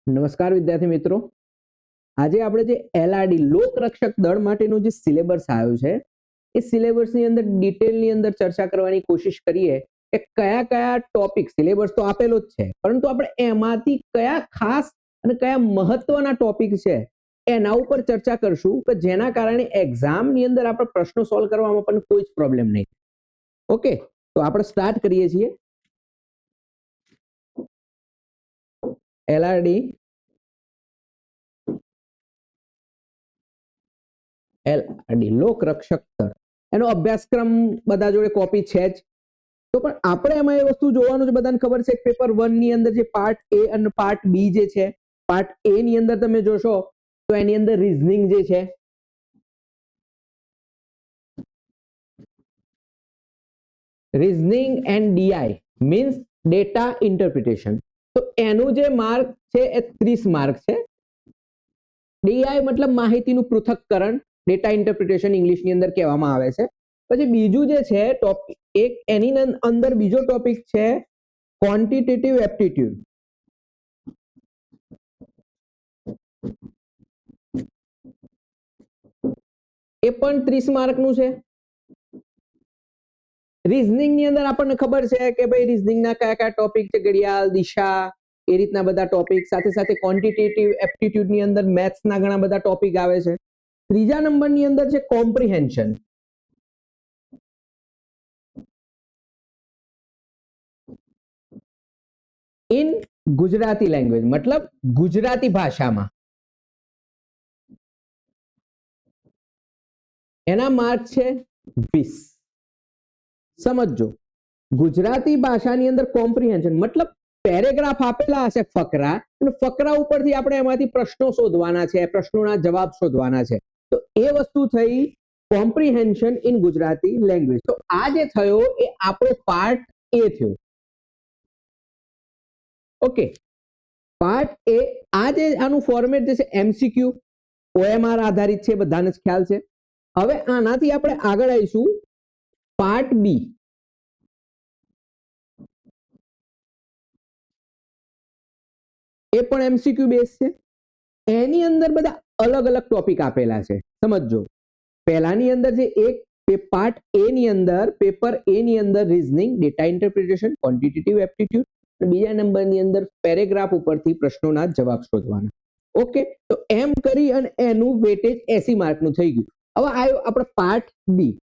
નમસ્કાર વિદ્યાર્થી મિત્રો, આજે આપણે જે એલઆરડી લોક રક્ષક દળ માટેનું જે સિલેબસ આવ્યું છે એ સિલેબસની અંદર ડિટેલની અંદર ચર્ચા કરવાની કોશિશ કરીએ કે કયા કયા ટોપિક, સિલેબસ તો આપેલો જ છે પરંતુ આપણે એમાંથી કયા ખાસ અને કયા મહત્વના ટોપિક છે એના ઉપર ચર્ચા કરશું કે જેના કારણે એક્ઝામની અંદર આપણે પ્રશ્નો સોલ્વ કરવામાં પણ કોઈ જ પ્રોબ્લેમ નહીં. ઓકે, તો આપણે સ્ટાર્ટ કરીએ છીએ. એલઆરડી લોક રક્ષક દળ, એનો અભ્યાસક્રમ બધા જોડે કોપી છે જ. તો પણ આપણે એમાં એ વસ્તુ જોવાનું છે, બધાને ખબર છે પેપર 1 ની અંદર જે પાર્ટ એ અને પાર્ટ બી જે છે, પાર્ટ એ ની અંદર તમે જોશો તો એની અંદર રીઝનિંગ જે છે, reasoning and DI means data interpretation, તો એનું જે માર્ક છે એ 30 માર્ક છે. ડીઆઈ મતલબ માહિતીનું પૃથક્કરણ, ડેટા ઇન્ટરપ્રિટેશન ઇંગ્લિશની અંદર કહેવામાં આવે છે. પછી બીજું જે છે ટોપિક એક, એની અંદર બીજો ટોપિક છે ક્વોન્ટિટેટિવ એપ્ટિટ્યુડ. એ પણ 30 માર્કનું છે. રીઝનિંગ ની અંદર આપણને ખબર છે કે ભાઈ રીઝનિંગના કયા કયા ટોપિક છે, ઘડિયાળ, દિશા, એ રીતના બધા ટોપિક. સાથે સાથે ક્વોન્ટિટેટિવ એપ્ટિટ્યુડ ની અંદર મેથ્સના ઘણા બધા ટોપિક આવે છે. ત્રીજા નંબરની અંદર છે કોમ્પ્રિહેન્શન. ઇન ગુજરાતી લેંગ્વેજ મતલબ ગુજરાતી ભાષામાં. એના માર્ક છે 20. સમજો, ગુજરાતી ભાષાની અંદર કોમ્પ્રિહેન્શન મતલબ પેરેગ્રાફ આપેલા હશે, ફકરા, અને ફકરા ઉપરથી આપણે એમાંથી પ્રશ્નો શોધવાના છે, પ્રશ્નોના જવાબ શોધવાના છે. તો એ વસ્તુ થઈ કોમ્પ્રિહેન્શન ઇન ગુજરાતી લેંગ્વેજ. તો આ જે થયો એ આપણો પાર્ટ એ થયો. ઓકે, પાર્ટ એ. આ જે આનું ફોર્મેટ જે છે એમસીક્યુ ઓએમઆર આધારિત છે, બધાને જ ખ્યાલ છે. હવે આનાથી આપણે આગળ આવીશું પાર્ટ બી. એ પણ એમસીક્યુ બેઝ છે. એની અંદર બધા અલગ અલગ ટોપિક આપેલા છે. સમજો, પહેલાની અંદર જે એક પાર્ટ એ ની અંદર, પેપર એ ની અંદર reasoning, data interpretation, quantitative aptitude, અને બીજા નંબરની અંદર પેરેગ્રાફ ઉપરથી પ્રશ્નોના જવાબ શોધવાના. ઓકે, તો એમ કરી અને એનું વેટેજ 80 માર્કનું થઈ ગયું. હવે આવ્યો આપણે પાર્ટ બી.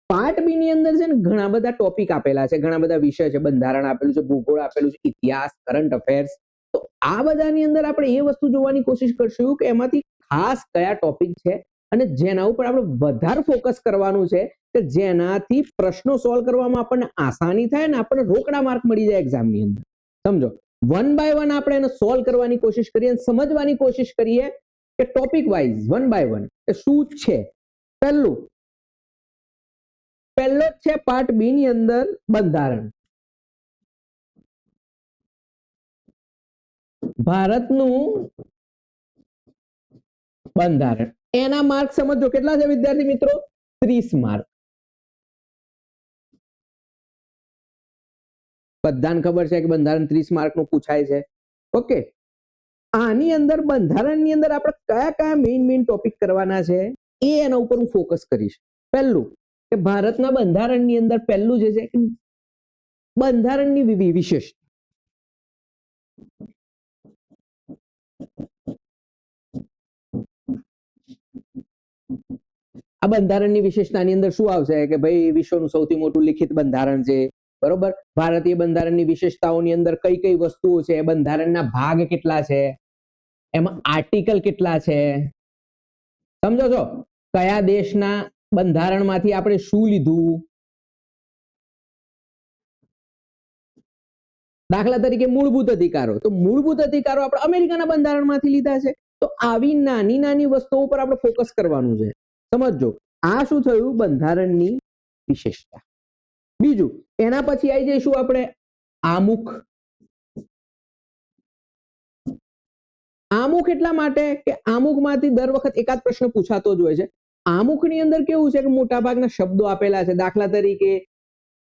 પાર્ટ બી ની અંદર છે ને ઘણા બધા ટોપિક આપેલા છે, ઘણા બધા વિષય છે. બંધારણ આપેલું છે, ભૂગોળ આપેલું છે, ઇતિહાસ, કરંટ અફેર્સ. તો આ બધાની અંદર આપણે એ વસ્તુ જોવાની કોશિશ કરશું કે એમાંથી ખાસ કયા ટોપિક છે અને જેના ઉપર આપણે વધારે ફોકસ કરવાનું છે કે જેનાથી પ્રશ્નો સોલ્વ કરવામાં આપણને આસાની થાય અને આપણને રોકડા માર્ક મળી જાય એક્ઝામની અંદર. સમજો, 1 બાય 1 આપણે એને સોલ્વ કરવાની કોશિશ કરીએ અને સમજવાની કોશિશ કરીએ કે ટોપિક વાઇઝ 1 બાય 1 એ શું છે. પહેલો જ છે પાર્ટ બી ની અંદર બંધારણ. ભારતનું બંધારણ. એના માર્ક સમજો કેટલા છે વિદ્યાર્થી મિત્રો? 30 માર્ક. બધાને ખબર છે કે બંધારણ 30 માર્કનું પૂછાય છે. ઓકે, આની અંદર બંધારણની અંદર આપણે કયા કયા મેઇન ટોપિક કરવાના છે એ એના ઉપર હું ફોકસ કરીશ. પહેલું કે ભારતના બંધારણની અંદર પહેલું જે છે બંધારણની વિશેષતા. આ બંધારણની વિશેષતાની અંદર શું આવશે કે ભાઈ વિશ્વનું સૌથી મોટું લિખિત બંધારણ છે, બરોબર. ભારતીય બંધારણની વિશેષતાઓની અંદર કઈ કઈ વસ્તુઓ છે, બંધારણના ભાગ કેટલા છે, એમાં આર્ટિકલ કેટલા છે, સમજો છો, કયા દેશના બંધારણમાંથી આપણે શું લીધું. દાખલા તરીકે મૂળભૂત અધિકારો, તો મૂળભૂત અધિકારો આપણે અમેરિકાના બંધારણમાંથી લીધા છે. તો આવી નાની નાની વસ્તુઓ પર આપણે ફોકસ કરવાનું છે. સમજો, આ શું થયું? બંધારણની વિશેષતા. બીજું, એના પછી આવી જઈશું આપણે આમુખ. આમુખ એટલા માટે કે આમુખમાંથી દર વખત એકાદ પ્રશ્ન પૂછાતો જ હોય છે. આમુખની અંદર કેવું છે કે મોટા ભાગના શબ્દો આપેલા છે. દાખલા તરીકે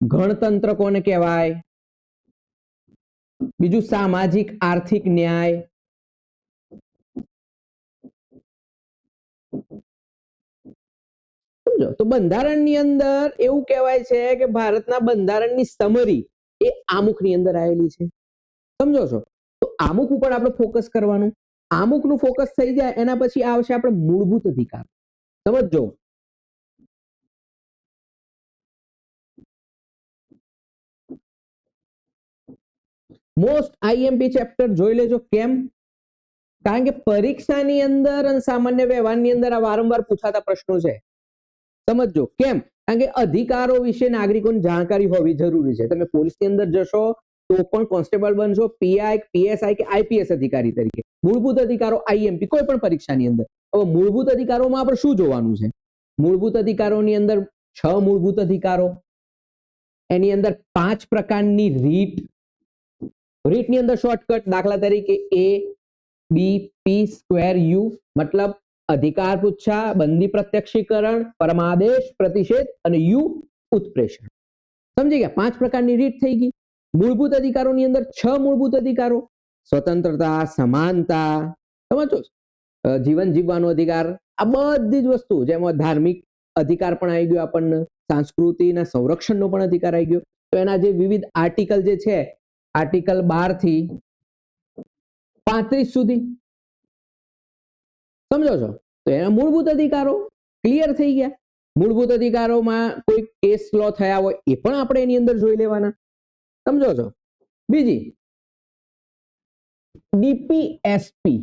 ગણતંત્ર કોને કહેવાય, બીજું સામાજિક આર્થિક ન્યાય, સમજો તો બંધારણની અંદર એવું કહેવાય છે કે ભારતના બંધારણની સમરી એ આમુખની અંદર આવેલી છે. સમજો છો? તો આમુખ ઉપર આપણે ફોકસ કરવાનું. આમુખનું ફોકસ થઈ જાય એના પછી આવશે આપણે મૂળભૂત અધિકાર. સમજો મોસ્ટ આઈએમપી ચેપ્ટર જોઈ લેજો. કેમ? કારણ કે પરીક્ષાની અંદર અને સામાન્ય વ્યવહારની અંદર આ વારંવાર પૂછાતા પ્રશ્નો છે. સમજો કેમ? કારણ કે અધિકારો વિશે નાગરિકોને જાણકારી હોવી જરૂરી છે. તમે પોલીસની અંદર જશો તો પણ કોન્સ્ટેબલ બનશો, પીઆઈ, પીએસઆઈ કે આઈપીએસ અધિકારી તરીકે. મૂળભૂત અધિકારો આઈએમપી કોઈ પણ પરીક્ષાની અંદર. હવે મૂળભૂત અધિકારોમાં આપણે શું જોવાનું છે? મૂળભૂત અધિકારોની અંદર 6 મૂળભૂત અધિકારો, એની અંદર 5 પ્રકારની રીત. રીતની અંદર શોર્ટકટ, દાખલા તરીકે એ બી પી સ્ક્વેર યુ, મતલબ અધિકાર પુચ્છા, બંદી પ્રત્યક્ષીકરણ, પરમાદેશ, પ્રતિષેધ અને યુ ઉત્પ્રેષણ. સમજી ગયા? 5 પ્રકારની રીત થઈ ગઈ. મૂળભૂત અધિકારોની અંદર 6 મૂળભૂત અધિકારો: સ્વતંત્રતા, સમાનતા, સમજો, જીવન જીવવાનો અધિકાર, આ બધી જ વસ્તુ, જેમાં ધાર્મિક અધિકાર પણ આવી ગયો, આપણને સંસ્કૃતિના સંરક્ષણનો પણ અધિકાર આવી ગયો. તો એના જે વિવિધ આર્ટિકલ જે છે, આર્ટિકલ 12 થી 35 સુધી, સમજો છો? તો એના મૂળભૂત અધિકારો ક્લિયર થઈ ગયા. મૂળભૂત અધિકારોમાં કોઈ કેસ લો થયા હોય એ પણ આપણે એની અંદર જોઈ લેવાના. સમજો છો? બીજી ડીપીએસપી,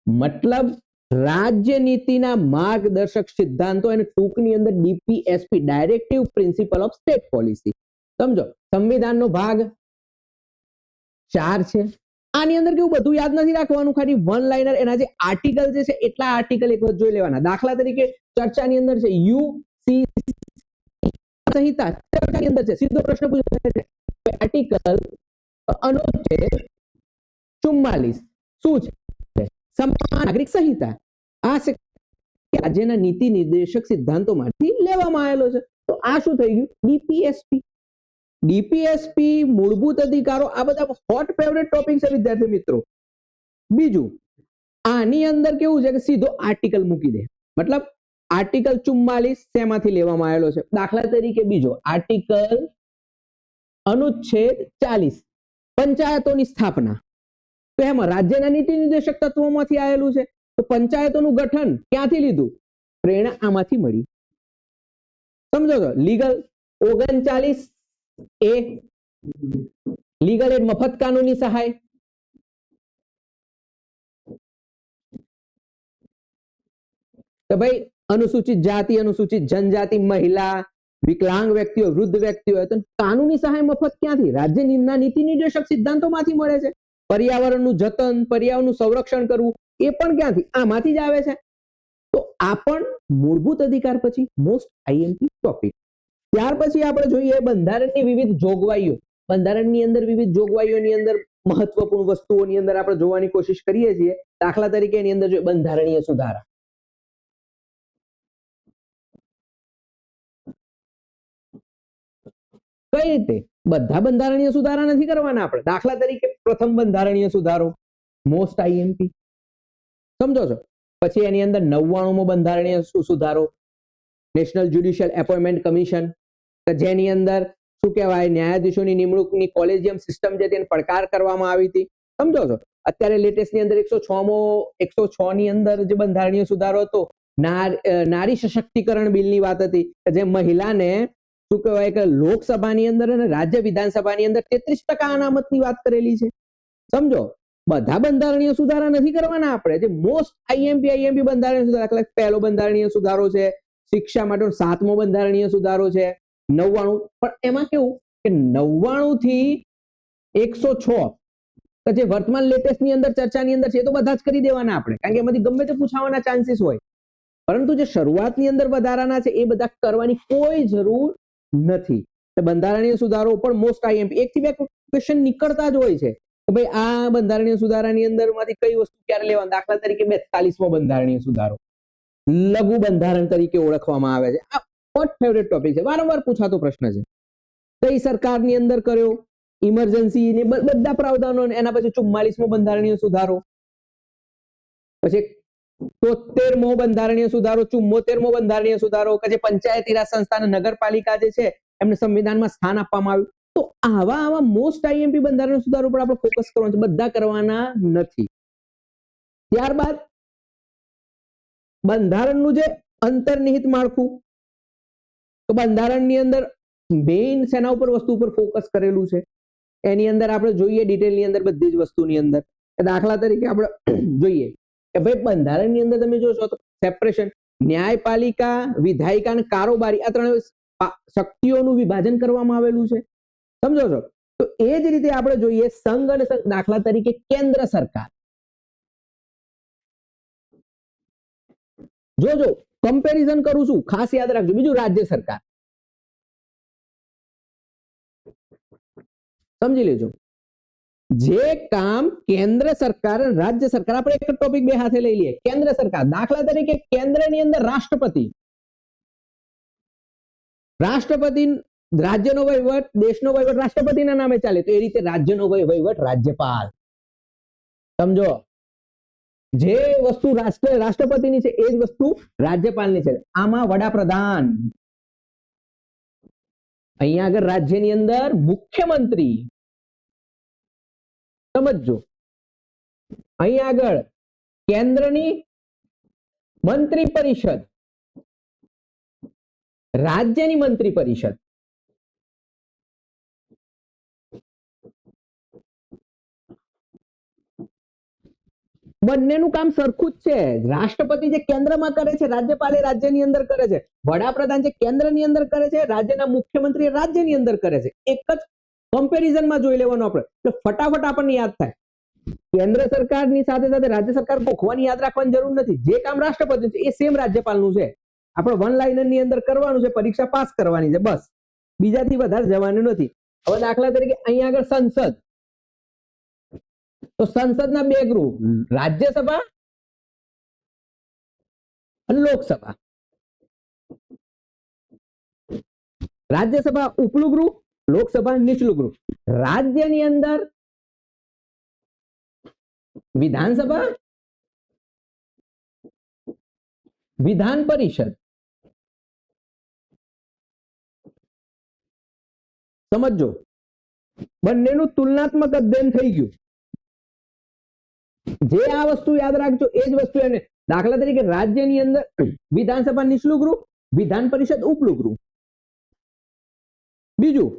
મતલબ રાજ્ય નીતિના માર્ગદર્શક સિદ્ધાંતો, અને ટૂંકની અંદર DPSP, directive principal of state policy. સમજો, સંવિધાનનો ભાગ 4 છે. આની અંદર કેવું, બધું યાદ નથી રાખવાનું, ખાલી વન લાઇનર, એના જે આર્ટિકલ જે છે એટલા આર્ટિકલ એક વખત જોઈ લેવાના. દાખલા તરીકે ચર્ચાની અંદર છે યુસી સંહિતા, ચર્ચાની અંદર છે. સીધો પ્રશ્ન પૂછાય છે, આર્ટિકલ અનુચ્છેદ 44 શું છે? સમાન નાગરિક સંહિતા. આ રાજ્યના નીતિ નિર્દેશક સિદ્ધાંતોમાંથી લેવામાં આવેલો છે. તો આ શું થઈ ગયું? ડીપીએસપી. ડીપીએસપી, મૂળભૂત અધિકારો, આ બધા હોટ ફેવરેટ ટોપિક છે વિદ્યાર્થી મિત્રો. બીજું, આની અંદર કેવું છે કે સીધો આર્ટિકલ મૂકી દે, મતલબ આર્ટિકલ 44 શેમાંથી લેવામાં આવેલો છે? દાખલા તરીકે બીજો આર્ટિકલ અનુચ્છેદ 40, પંચાયતોની સ્થાપના. તો એમાં રાજ્યના નીતિ નિર્દેશક તત્વોમાંથી આવેલું છે. તો પંચાયતોનું ગઠન ક્યાંથી લીધું? પ્રેરણા આમાંથી મળી. સમજો છો? લીગલ 39 એ લીગલ એડ, મફત કાનૂની સહાય. તો ભાઈ અનુસૂચિત જાતિ, અનુસૂચિત જનજાતિ, મહિલા, વિકલાંગ વ્યક્તિઓ, વૃદ્ધ વ્યક્તિઓ, તો કાનૂની સહાય મફત ક્યાંથી? રાજ્યના નીતિ નિર્દેશક સિદ્ધાંતોમાંથી મળે છે. પર્યાવરણનું જતન, પર્યાવરણનું સંરક્ષણ કરવું, એ પણ ક્યાંથી? આમાંથી જ આવે છે. તો આ પણ મૂળભૂત અધિકાર પછી મોસ્ટ આઈએમપી ટોપિક. ત્યાર પછી આપણે જોઈએ બંધારણની વિવિધ જોગવાઈઓ. બંધારણની અંદર વિવિધ જોગવાઈઓની અંદર મહત્વપૂર્ણ વસ્તુઓની અંદર આપણે જોવાની કોશિશ કરીએ છીએ. દાખલા તરીકે એની અંદર જોઈએ બંધારણીય સુધારા. કઈ રીતે? બધા બંધારણીય સુધારા નથી કરવાના આપણે. દાખલા તરીકે પ્રથમ બંધારણીય સુધારો મોસ્ટ આઈએમપી, સમજો છો? પછી એની અંદર 99મો બંધારણીય સુધારો, નેશનલ જ્યુડિશિયલ એપોઇન્ટમેન્ટ કમિશન, જેની અંદર શું કહેવાય, ન્યાયાધીશોની નિમણૂકની કોલેજિયમ સિસ્ટમ જે તેને પડકાર કરવામાં આવી હતી. સમજો છો? અત્યારે લેટેસ્ટ ની અંદર 106 ની અંદર જે બંધારણીય સુધારો હતો, નારી સશક્તિકરણ બિલની વાત હતી, જે મહિલાને શું કહેવાય કે લોકસભાની અંદર અને રાજ્ય વિધાનસભાની અંદર 33% અનામતની વાત કરેલી છે. સમજો? બધા બંધારણીય સુધારા નથી કરવાના આપણે. જે મોસ્ટ આઈએમપી બંધારણીય સુધારા, પહેલો બંધારણીય સુધારો છે શિક્ષા માટેનો, 7મો બંધારણીય સુધારો છે 99. પણ એમાં કેવું કે 99 થી 106 જે વર્તમાન લેટેસ્ટ ની અંદર ચર્ચાની અંદર છે, તો બધા જ કરી દેવાના આપણે, કારણ કે એમાંથી ગમે તે પૂછાવાના ચાન્સીસ હોય. પરંતુ જે શરૂઆતની અંદર વધારાના છે એ બધા કરવાની કોઈ જરૂર નથી. બંધારણીય સુધારો પણ મોસ્ટ આઈએમપી 1 થી 2 ક્વેશ્ચન નીકળતા જ હોય છે કે ભાઈ આ બંધારણીય સુધારાની અંદર માંથી કઈ વસ્તુ ક્યારે લેવાની. દાખલા તરીકે 42મો બંધારણીય સુધારો લઘુ બંધારણ તરીકે ઓળખવામાં આવે છે. આ હોટ ફેવરેટ ટોપિક છે, વારંવાર પૂછાતો પ્રશ્ન છે. કઈ સરકારની અંદર કર્યો? ઇમરજન્સી ને બધા પ્રાવધાનો. એના પછી 44મો બંધારણીય સુધારો. પછી 73મો બંધારણીય સુધારો, 74મો બંધારણીય સુધારો, કે જે પંચાયતી રાજ સંસ્થા અને નગરપાલિકા જે છે એમને સંવિધાનમાં સ્થાન આપવામાં આવ્યું. તો આવા મોસ્ટ આઈએમપી બંધારણીય સુધારો પર આપણે ફોકસ કરવાનું છે, બધા કરવાના નથી. ત્યારબાદ બંધારણનું જે અંતર્નિહિત માળખું, તો બંધારણની અંદર મેઇન સેના ઉપર વસ્તુ ઉપર ફોકસ કરેલું છે, એની અંદર આપણે જોઈએ ડિટેલની અંદર બધી જ વસ્તુની અંદર. દાખલા તરીકે આપણે જોઈએ કે ભાઈ બંધારણની અંદર તમે જોશો તો સેપરેશન, ન્યાયપાલિકા, વિધાયિકા અને કારોબારી, આ ત્રણ શક્તિઓનું વિભાજન કરવામાં આવેલું છે. સમજો છો? તો એ જ રીતે આપણે જોઈએ સંઘ અને દાખલા તરીકે કેન્દ્ર સરકાર. જોજો કમ્પેરિઝન કરું છું, ખાસ યાદ રાખજો. બીજું રાજ્ય સરકાર, સમજી લેજો. જે કામ કેન્દ્ર સરકાર અને રાજ્ય સરકાર, આપણે એક ટોપિક બે હાથે લઈ લઈએ. કેન્દ્ર સરકાર, દાખલા તરીકે કેન્દ્રની અંદર રાષ્ટ્રપતિ, રાજ્યનો વહીવટ, દેશનો વહીવટ રાષ્ટ્રપતિના નામે ચાલે, તો એ રીતે રાજ્યનો વહીવટ રાજ્યપાલ. સમજો, જે વસ્તુ રાષ્ટ્રપતિની છે એ જ વસ્તુ રાજ્યપાલની છે. આમાં વડાપ્રધાન, અહીંયા આગળ રાજ્યની અંદર મુખ્યમંત્રી. સમજો, અહીંયા આગળ કેન્દ્રની મંત્રી પરિષદ, રાજ્યની મંત્રી પરિષદ. બંનેનું કામ સરખું જ છે. રાષ્ટ્રપતિ જે કેન્દ્રમાં કરે છે, રાજ્યપાલ એ રાજ્યની અંદર કરે છે. વડાપ્રધાન જે કેન્દ્રની અંદર કરે છે, રાજ્યના મુખ્યમંત્રી રાજ્યની અંદર કરે છે. એક જ કમ્પેરિઝનમાં જોઈ લેવાનું આપણે, તો ફટાફટ આપણને યાદ થાય. કેન્દ્ર સરકારની સાથે સાથે રાજ્ય સરકાર ગોખવાની યાદ રાખવાની જરૂર નથી. જે કામ રાષ્ટ્રપતિ છે એ સેમ રાજ્યપાલનું છે. આપણે વન લાઇનરની અંદર કરવાનું છે, પરીક્ષા પાસ કરવાની છે, બસ. બીજાથી વધારે જવાનું નથી. હવે દાખલા તરીકે અહીંયા આગળ સંસદ, તો સંસદના બે ગૃહ, રાજ્યસભા અને લોકસભા. રાજ્યસભા ઉપલું ગૃહ, લોકસભા નીચલું ગૃહ. રાજ્યની અંદર વિધાનસભા, વિધાન પરિષદ. સમજો, બંનેનું તુલનાત્મક અધ્યયન થઈ ગયું. જે આ વસ્તુ યાદ રાખજો એ જ વસ્તુ એને. દાખલા તરીકે રાજ્યની અંદર વિધાનસભા નીચલું ગૃહ, વિધાન પરિષદ ઉપલું ગૃહ. બીજું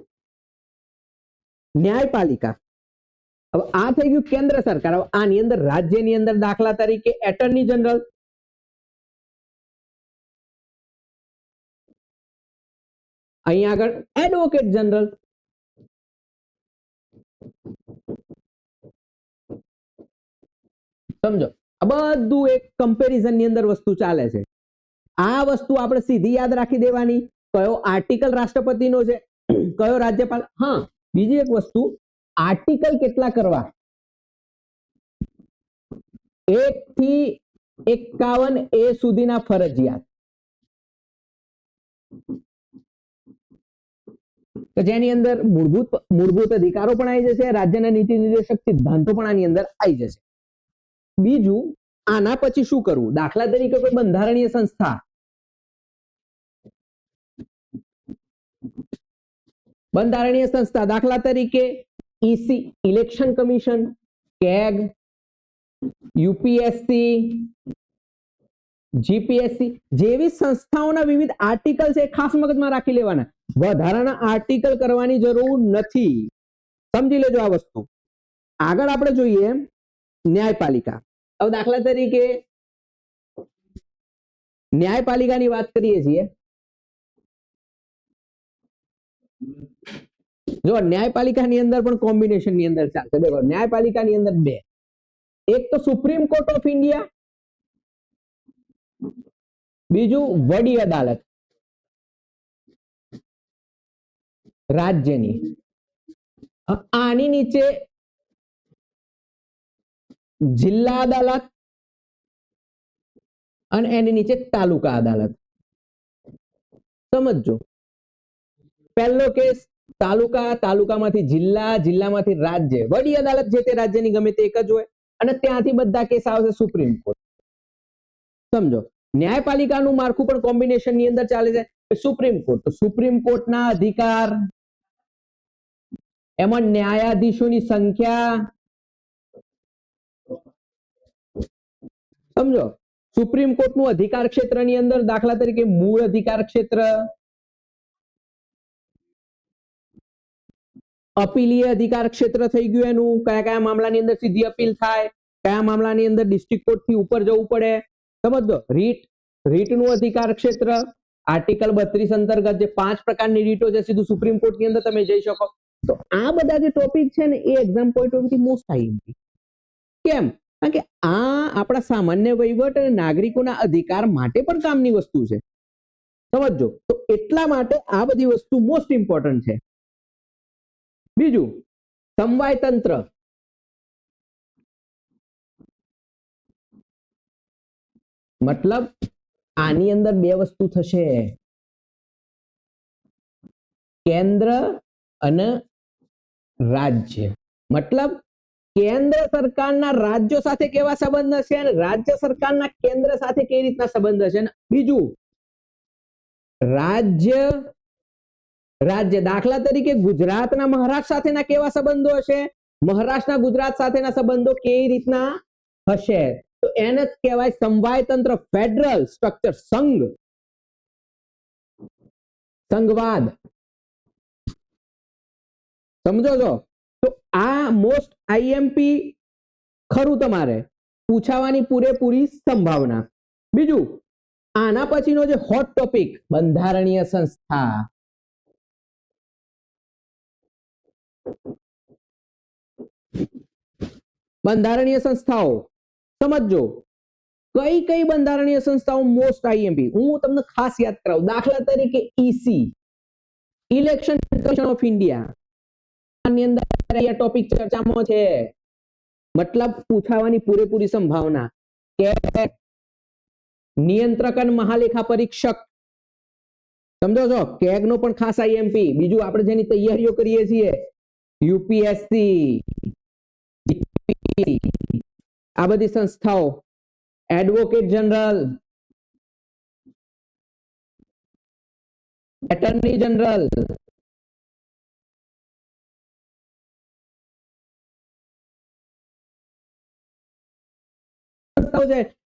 ન્યાયપાલિકા. હવે આ થઈ ગયું કેન્દ્ર સરકાર. હવે આની અંદર રાજ્યની અંદર દાખલા તરીકે એટર્ની જનરલ, અહીંયા આગળ એડવોકેટ જનરલ. સમજો, આ બધું એક કમ્પેરિઝન ની અંદર વસ્તુ ચાલે છે. આ વસ્તુ આપણે સીધી યાદ રાખી દેવાની. કયો આર્ટિકલ રાષ્ટ્રપતિનો છે, કયો રાજ્યપાલ. હા, બીજી એક વસ્તુ, આર્ટિકલ કેટલા કરવા? 1 થી 51A સુધીના ફરજિયાત, જેની અંદર મૂળભૂત અધિકારો પણ આવી જશે, રાજ્યના નીતિ નિર્દેશક સિદ્ધાંતો પણ આની અંદર આવી જશે. બીજું, આના પછી શું કરવું? દાખલા તરીકે કોઈ બંધારણીય સંસ્થા, દાખલા તરીકે EC, election commission, CAG, UPSC, GPSC જેવી સંસ્થાઓના વિવિધ આર્ટિકલ છે, ખાસ મગજમાં રાખી લેવાના. વધારાના આર્ટિકલ કરવાની જરૂર નથી. સમજી લેજો આ વસ્તુ. આગળ આપણે જોઈએ ન્યાયપાલિકા. હવે દાખલા તરીકે ન્યાયપાલિકાની વાત કરીએ છીએ. જો ન્યાયપાલિકાની અંદર પણ કોમ્બિનેશન ની અંદર ચાલશે. દેખો, ન્યાયપાલિકાની અંદર બે, એક તો સુપ્રીમ કોર્ટ ઓફ ઇન્ડિયા, બીજું વડી અદાલત રાજ્યની. આની નીચે જિલ્લા અદાલત અને એની નીચે તાલુકા અદાલત. સમજો, પહેલો કેસ તાલુકા, તાલુકામાંથી જિલ્લા, જિલ્લામાંથી રાજ્ય. વડી અદાલત જે તે રાજ્યની ગમે તે એક જ હોય, અને ત્યાંથી બધા કેસ આવશે સુપ્રીમ કોર્ટ. સમજો ન્યાયપાલિકાનું માળખું પણ કોમ્બિનેશન ની અંદર ચાલે છે. સુપ્રીમ કોર્ટ, તો સુપ્રીમ કોર્ટના અધિકાર, એમાં ન્યાયાધીશોની સંખ્યા, સમજો સુપ્રીમ કોર્ટનું અધિકાર ક્ષેત્રની અંદર દાખલા તરીકે મૂળ અધિકાર ક્ષેત્ર, અપીલીય અધિકાર ક્ષેત્ર થઈ ગયું એનું, કયા કયા મામલાની અંદર સીધી અપીલ થાય, કયા મામલાની અંદર ડિસ્ટ્રિક્ટ કોર્ટ થી ઉપર જવું પડે. સમજો રીટનું અધિકાર ક્ષેત્ર, આર્ટિકલ 32 અંતર્ગત જે 5 પ્રકારની રીટો છે સીધું સુપ્રીમ કોર્ટની અંદર તમે જઈ શકો. તો આ બધા જે ટોપિક છે ને એ એક્ઝામ પોઈન્ટ ઓફ વ્યૂથી મોસ્ટ આઈએમપી. કેમ? કારણ કે આ આપણા સામાન્ય વહીવટ અને નાગરિકોના અધિકાર માટે પણ કામની વસ્તુ છે. સમજો તો એટલા માટે આ બધી વસ્તુ મોસ્ટ ઇમ્પોર્ટન્ટ છે. બીજું સમવાય તંત્ર, મતલબ આની અંદર બે વસ્તુ થશે, કેન્દ્ર અને રાજ્ય. મતલબ કેન્દ્ર સરકારના રાજ્યો સાથે કેવા સંબંધ હશે અને રાજ્ય સરકારના કેન્દ્ર સાથે કેવી રીતના સંબંધ હશે. બીજું રાજ્ય દાખલા તરીકે ગુજરાતના મહારાષ્ટ્ર સાથેના કેવા સંબંધો હશે, મહારાષ્ટ્રના ગુજરાત સાથેના સંબંધો કેવી રીતના હશે. તો એને જ કહેવાય સમવાય તંત્ર, ફેડરલ સ્ટ્રક્ચર, સંઘવાદ. સમજો છો? તો આ મોસ્ટ આઈએમપી ખરું, તમારે પૂછાવાની પૂરેપૂરી સંભાવના. બીજું આના પછીનો જે હોટ ટોપિક, બંધારણીય સંસ્થા. બંધારણીય સંસ્થાઓ સમજો કઈ કઈ બંધારણીય સંસ્થાઓ મોસ્ટ આઈએમપી, હું તમને ખાસ યાદ કરાવું. દાખલા તરીકે EC, election commission of India ની અંદર આ ટોપિક ચર્ચામાં છે. મતલબ પૂછાવાની પૂરેપૂરી સંભાવના. કે નિયંત્રક અને મહાલેખા પરીક્ષક, સમજો છો? કેગ નો પણ ખાસ આઈએમપી. બીજું આપણે જેની તૈયારીઓ કરીએ છીએ યુપીએસસી, આ બધી સંસ્થાઓ, advocate general, attorney general,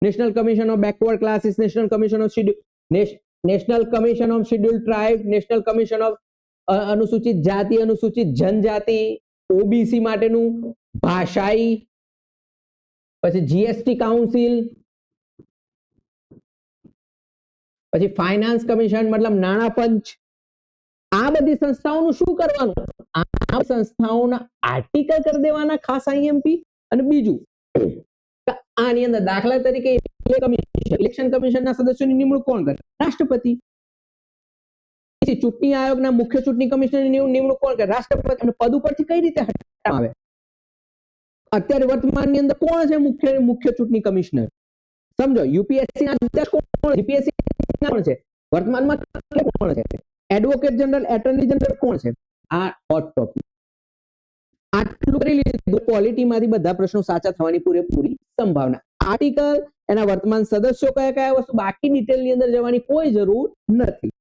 national commission of backward classes, national commission of schedule tribe, national commission of અનુસૂચિત જાતિ અનુસૂચિત જનજાતિ, ઓબીસી માટેનું ભાષાઈ, પછી જીએસટી કાઉન્સિલ, પછી ફાઇનાન્સ કમિશન મતલબ નાણાં પંચ. આ બધી સંસ્થાઓનું શું કરવાનું? આ સંસ્થાઓના આર્ટિકલ કરી દેવાના ખાસ આઈએમપી. અને બીજું આની અંદર દાખલા તરીકે ઇલેક્શન કમિશનના સદસ્યોની નિમણૂક કોણ કરે? રાષ્ટ્રપતિ. ચૂંટણી આયોગના મુખ્ય ચૂંટણી કમિશનરની નિમણૂક કોણ કરે? રાષ્ટ્રપતિ. અને પદ ઉપરથી કઈ રીતે હટાવવામાં આવે? અત્યારે વર્તમાનની અંદર કોણ છે મુખ્ય ચૂંટણી કમિશનર? સમજો યુપીએસસી ના અધ્યક્ષ કોણ? જીપીએસસી કોણ છે વર્તમાનમાં? કોણ છે? એડવોકેટ જનરલ, એટર્ની જનરલ કોણ છે? આ હોટ ટોપિક. આટલું કરી લીધું, ક્વોલિટીમાંથી બધા પ્રશ્નો સાચા થવાની પૂરેપૂરી સંભાવના. આર્ટિકલ, એના વર્તમાન સદસ્યો કયા કયા વસ્તુ, બાકી ડિટેલની અંદર જવાની કોઈ જરૂર નથી.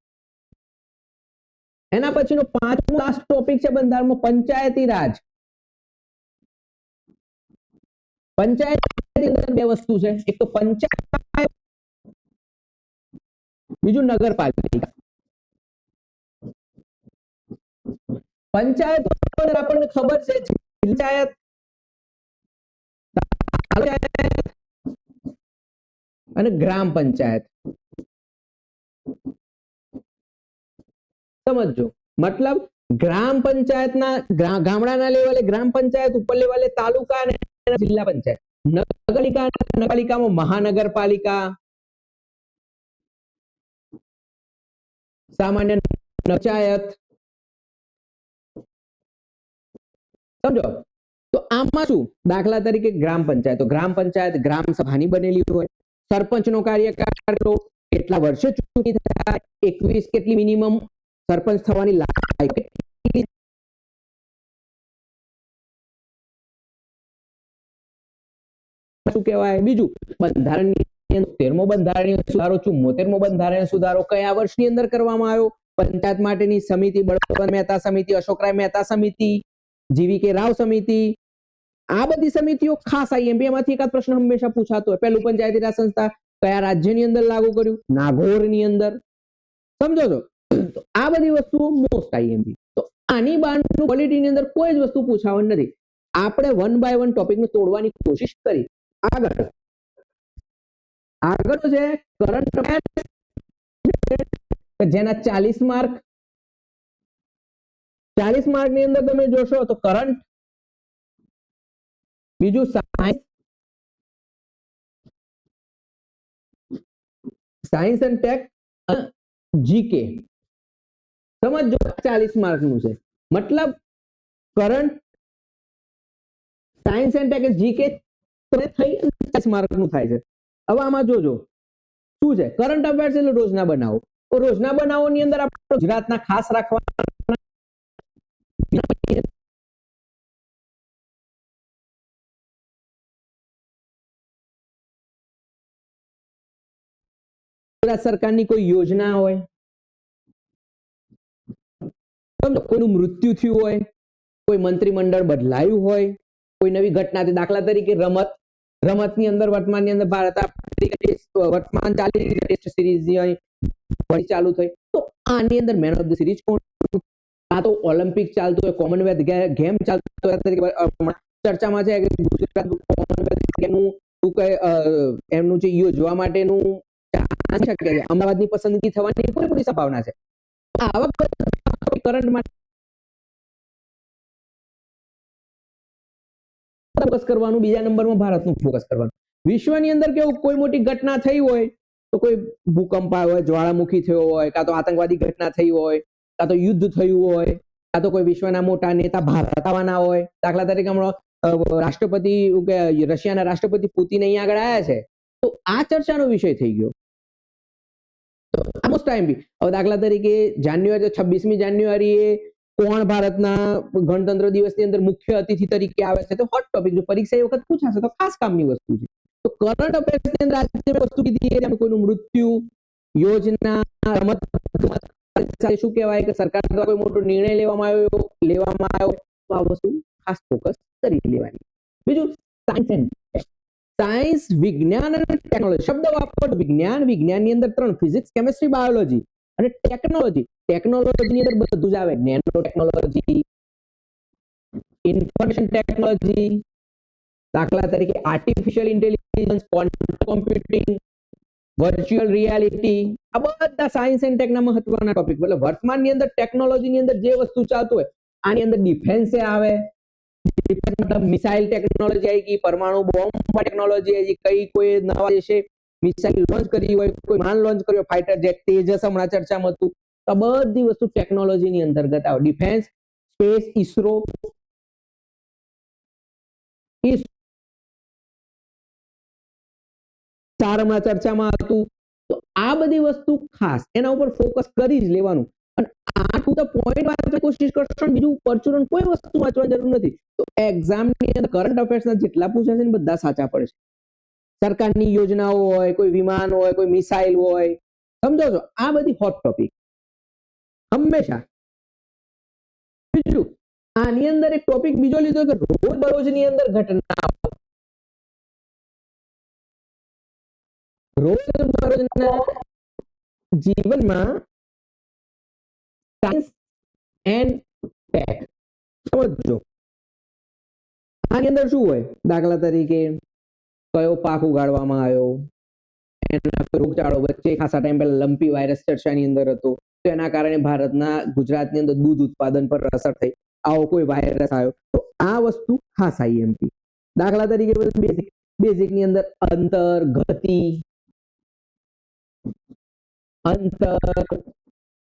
એના પછીનો પાંચમો લાસ્ટ ટોપિક છે બંધારણમાં પંચાયતી રાજ. પંચાયતની અંદર બે વસ્તુ છે, એક તો પંચાયત, બીજું નગરપાલિકા. પંચાયત આપણને ખબર છે, પંચાયત અને ગ્રામ પંચાયત. સમજો મતલબ ગ્રામ પંચાયતના ગામડાના લેવલે ગ્રામ પંચાયત, ઉપર લેવલે તાલુકા અને જિલ્લા પંચાયત. નગરપાલિકામાં મહાનગરપાલિકા, સામાન્ય પંચાયત. સમજો તો આમાં શું? દાખલા તરીકે ગ્રામ પંચાયત, તો ગ્રામ પંચાયત ગ્રામ સભાની બનેલી હોય. સરપંચનો કાર્યકાળ કેટલા વર્ષે ચૂંટણી થાય, 21 કેટલી મિનિમમ સરપંચ થવાની લાયક શું કહેવાય. બીજું બંધારણની 13મો બંધારણીય સુધારો 74મો બંધારણીય સુધારો કયા વર્ષની અંદર કરવામાં આવ્યો? પંચાયત માટેની સમિતિ, બળવંત મહેતા સમિતિ, અશોકરાય મહેતા સમિતિ, જીવી રાવ સમિતિ, આ બધી સમિતિઓ ખાસ આઈએમપી એમાંથી એકાદ પ્રશ્ન હંમેશા પૂછાતો હોય. પહેલું પંચાયતી રાજ સંસ્થા કયા રાજ્યની અંદર લાગુ કર્યું? નાગોરની અંદર. સમજો છો? તો આ બધી વસ્તુઓ મોસ્ટ આઈએમપી. તો આની બહારનું ક્વોલિટીની અંદર કોઈ જ વસ્તુ પૂછાવાની નથી. આપણે વન બાય વન ટોપિકને તોડવાની કોશિશ કરી. આગળ છે કરંટ અફેર્સ, જેના 40 માર્ક, 40 માર્ક ની અંદર તમે જોશો તો કરંટ, બીજું સાયન્સ એન્ડ ટેક, જીકે. સમજો 40 માર્ક નું છે, મતલબ current, science and tech, GK થઈ 40 માર્ક નું થાય છે. હવે આમાં જોજો શું છે, કરંટ અફેર્સ એટલે રોજના બનાવો. તો રોજના બનાવોની અંદર આપણે ગુજરાતના ખાસ રાખવાના, ગુજરાત સરકારની કોઈ યોજના હોય, કોઈનું મૃત્યુ થયું હોય, કોઈ મંત્રીમંડળ બદલાયું હોય, કોઈ નવી ઘટના, દાખલા તરીકે રમતની અંદર વર્તમાનની અંદર ભારત વર્તમાન ચાલી ટેસ્ટ સિરીઝ ચાલુ થઈ, તો આની અંદર મેન ઓફ ધ સિરીઝ કોણ? આ તો ઓલિમ્પિક ચાલતું હોય, કોમનવેલ્થ ગેમ ચાલતો હોય, ચર્ચામાં છે કે ગુજરાત કોમનવેલ્થ ગેમનું એમનું જે યોજવા માટેનું શક્ય છે, અમદાવાદની પસંદગી થવાની પૂરેપૂરી સંભાવના છે. આવા કરંટ માટે ફોકસ કરવાનું, બીજા નંબરમાં ભારતનું ફોકસ કરવાનું. વિશ્વની અંદર કેવું, કોઈ મોટી ઘટના થઈ હોય તો કોઈ ભૂકંપ આવ્યો હોય, જ્વાળામુખી થયો હોય, કાં તો આતંકવાદી ઘટના થઈ હોય, કાં તો યુદ્ધ થયું હોય, કાં તો કોઈ વિશ્વના મોટા નેતા ભારત આવવાના હોય. દાખલા તરીકે હમણાં રાષ્ટ્રપતિ રશિયાના રાષ્ટ્રપતિ પુતિન અહીંયા આગળ આવ્યા છે, તો આ ચર્ચાનો વિષય થઈ ગયો. તો આમોસ્ટ ટાઈમ બી હવે દાખલા તરીકે જાન્યુઆરી 26મી જાન્યુઆરીએ કોણ ભારતના ગણતંત્ર દિવસની અંદર મુખ્ય અતિથિ તરીકે આવે છે, તો હોટ ટોપિક, જો પરીક્ષા એ વખત પૂછાશે તો ખાસ કામની વસ્તુ છે. તો કરંટ અફેર્સની અંદર આજે વસ્તુ કીધી છે, કોઈનું મૃત્યુ, યોજના, રમત, શું કહેવાય કે સરકાર દ્વારા કોઈ મોટો નિર્ણય લેવામાં આવ્યો, તો આ વસ્તુ ખાસ ફોકસ કરી લેવાની. બીજું સાયન્સ, વિજ્ઞાન અને ટેકનોલોજી. શબ્દ વાપરો વિજ્ઞાનની અંદર 3: ફિઝિક્સ, કેમિસ્ટ્રી, બાયોલોજી. અને ટેકનોલોજીની અંદર બધું જ આવે, નેનો ટેકનોલોજી, ઇન્ફોર્મેશન ટેકનોલોજી, દાખલા તરીકે artificial intelligence, quantum computing, virtual reality. આ બધા સાયન્સ એન્ડ ટેકના મહત્વના ટોપિક. એટલે વર્તમાનની અંદર ટેકનોલોજીની અંદર જે વસ્તુ ચાલતું હોય, આની અંદર ડિફેન્સ આવે, મિસાઇલ ટેકનોલોજી આવી ગઈ, પરમાણુ બોમ્બ ટેકનોલોજી આવી ગઈ, કઈ કોઈ નવા દેશે મિસાઇલ લોન્ચ કરી હોય, કોઈ માન લોન્ચ કર્યો, ફાઇટર જેટ, તેજસ હમણાં ચર્ચામાં હતું. તો બધી વસ્તુ ટેકનોલોજીની અંતર્ગત આવે. ડિફેન્સ, સ્પેસ, ઈસરો, હમણાં ચર્ચામાં હતું. તો આ બધી વસ્તુ ખાસ એના ઉપર ફોકસ કરી જ લેવાનું. અને આ ટુ ધ પોઈન્ટ વાંચવાની કોશિશ કરશો, બીજું પરચુરણ કોઈ વસ્તુ વાંચવાની જરૂર નથી. તો એક્ઝામની અંદર કરંટ અફેર્સના જેટલા પૂછાશે ને બધા સાચા પડે છે. સરકારની યોજનાઓ હોય, કોઈ વિમાન હોય, કોઈ મિસાઇલ હોય, સમજો છો? આ બધી હોટ ટોપિક હંમેશા. બીજું આની અંદર એક ટોપિક બીજો લીધો કે રોજબરોજની અંદર ઘટનાઓ, રોજબરોજના જીવનમાં સાયન્સ એન્ડ ટેક. સમજો આની અંદર શું હોય, દાખલા તરીકે કયો પાક ઉગાડવામાં આવ્યો, એના રોગચાળો, વચ્ચે ખાસા ટાઈમ પહેલા લંપી વાયરસ ચર્ચાની અંદર હતો, તો એના કારણે ભારતના ગુજરાતની અંદર દૂધ ઉત્પાદન પર અસર થઈ, આવો કોઈ વાયરસ આવ્યો, તો આ વસ્તુ ખાસ આઈએમપી. દાખલા તરીકે બેઝિક ની અંદર અંતર, ગતિ,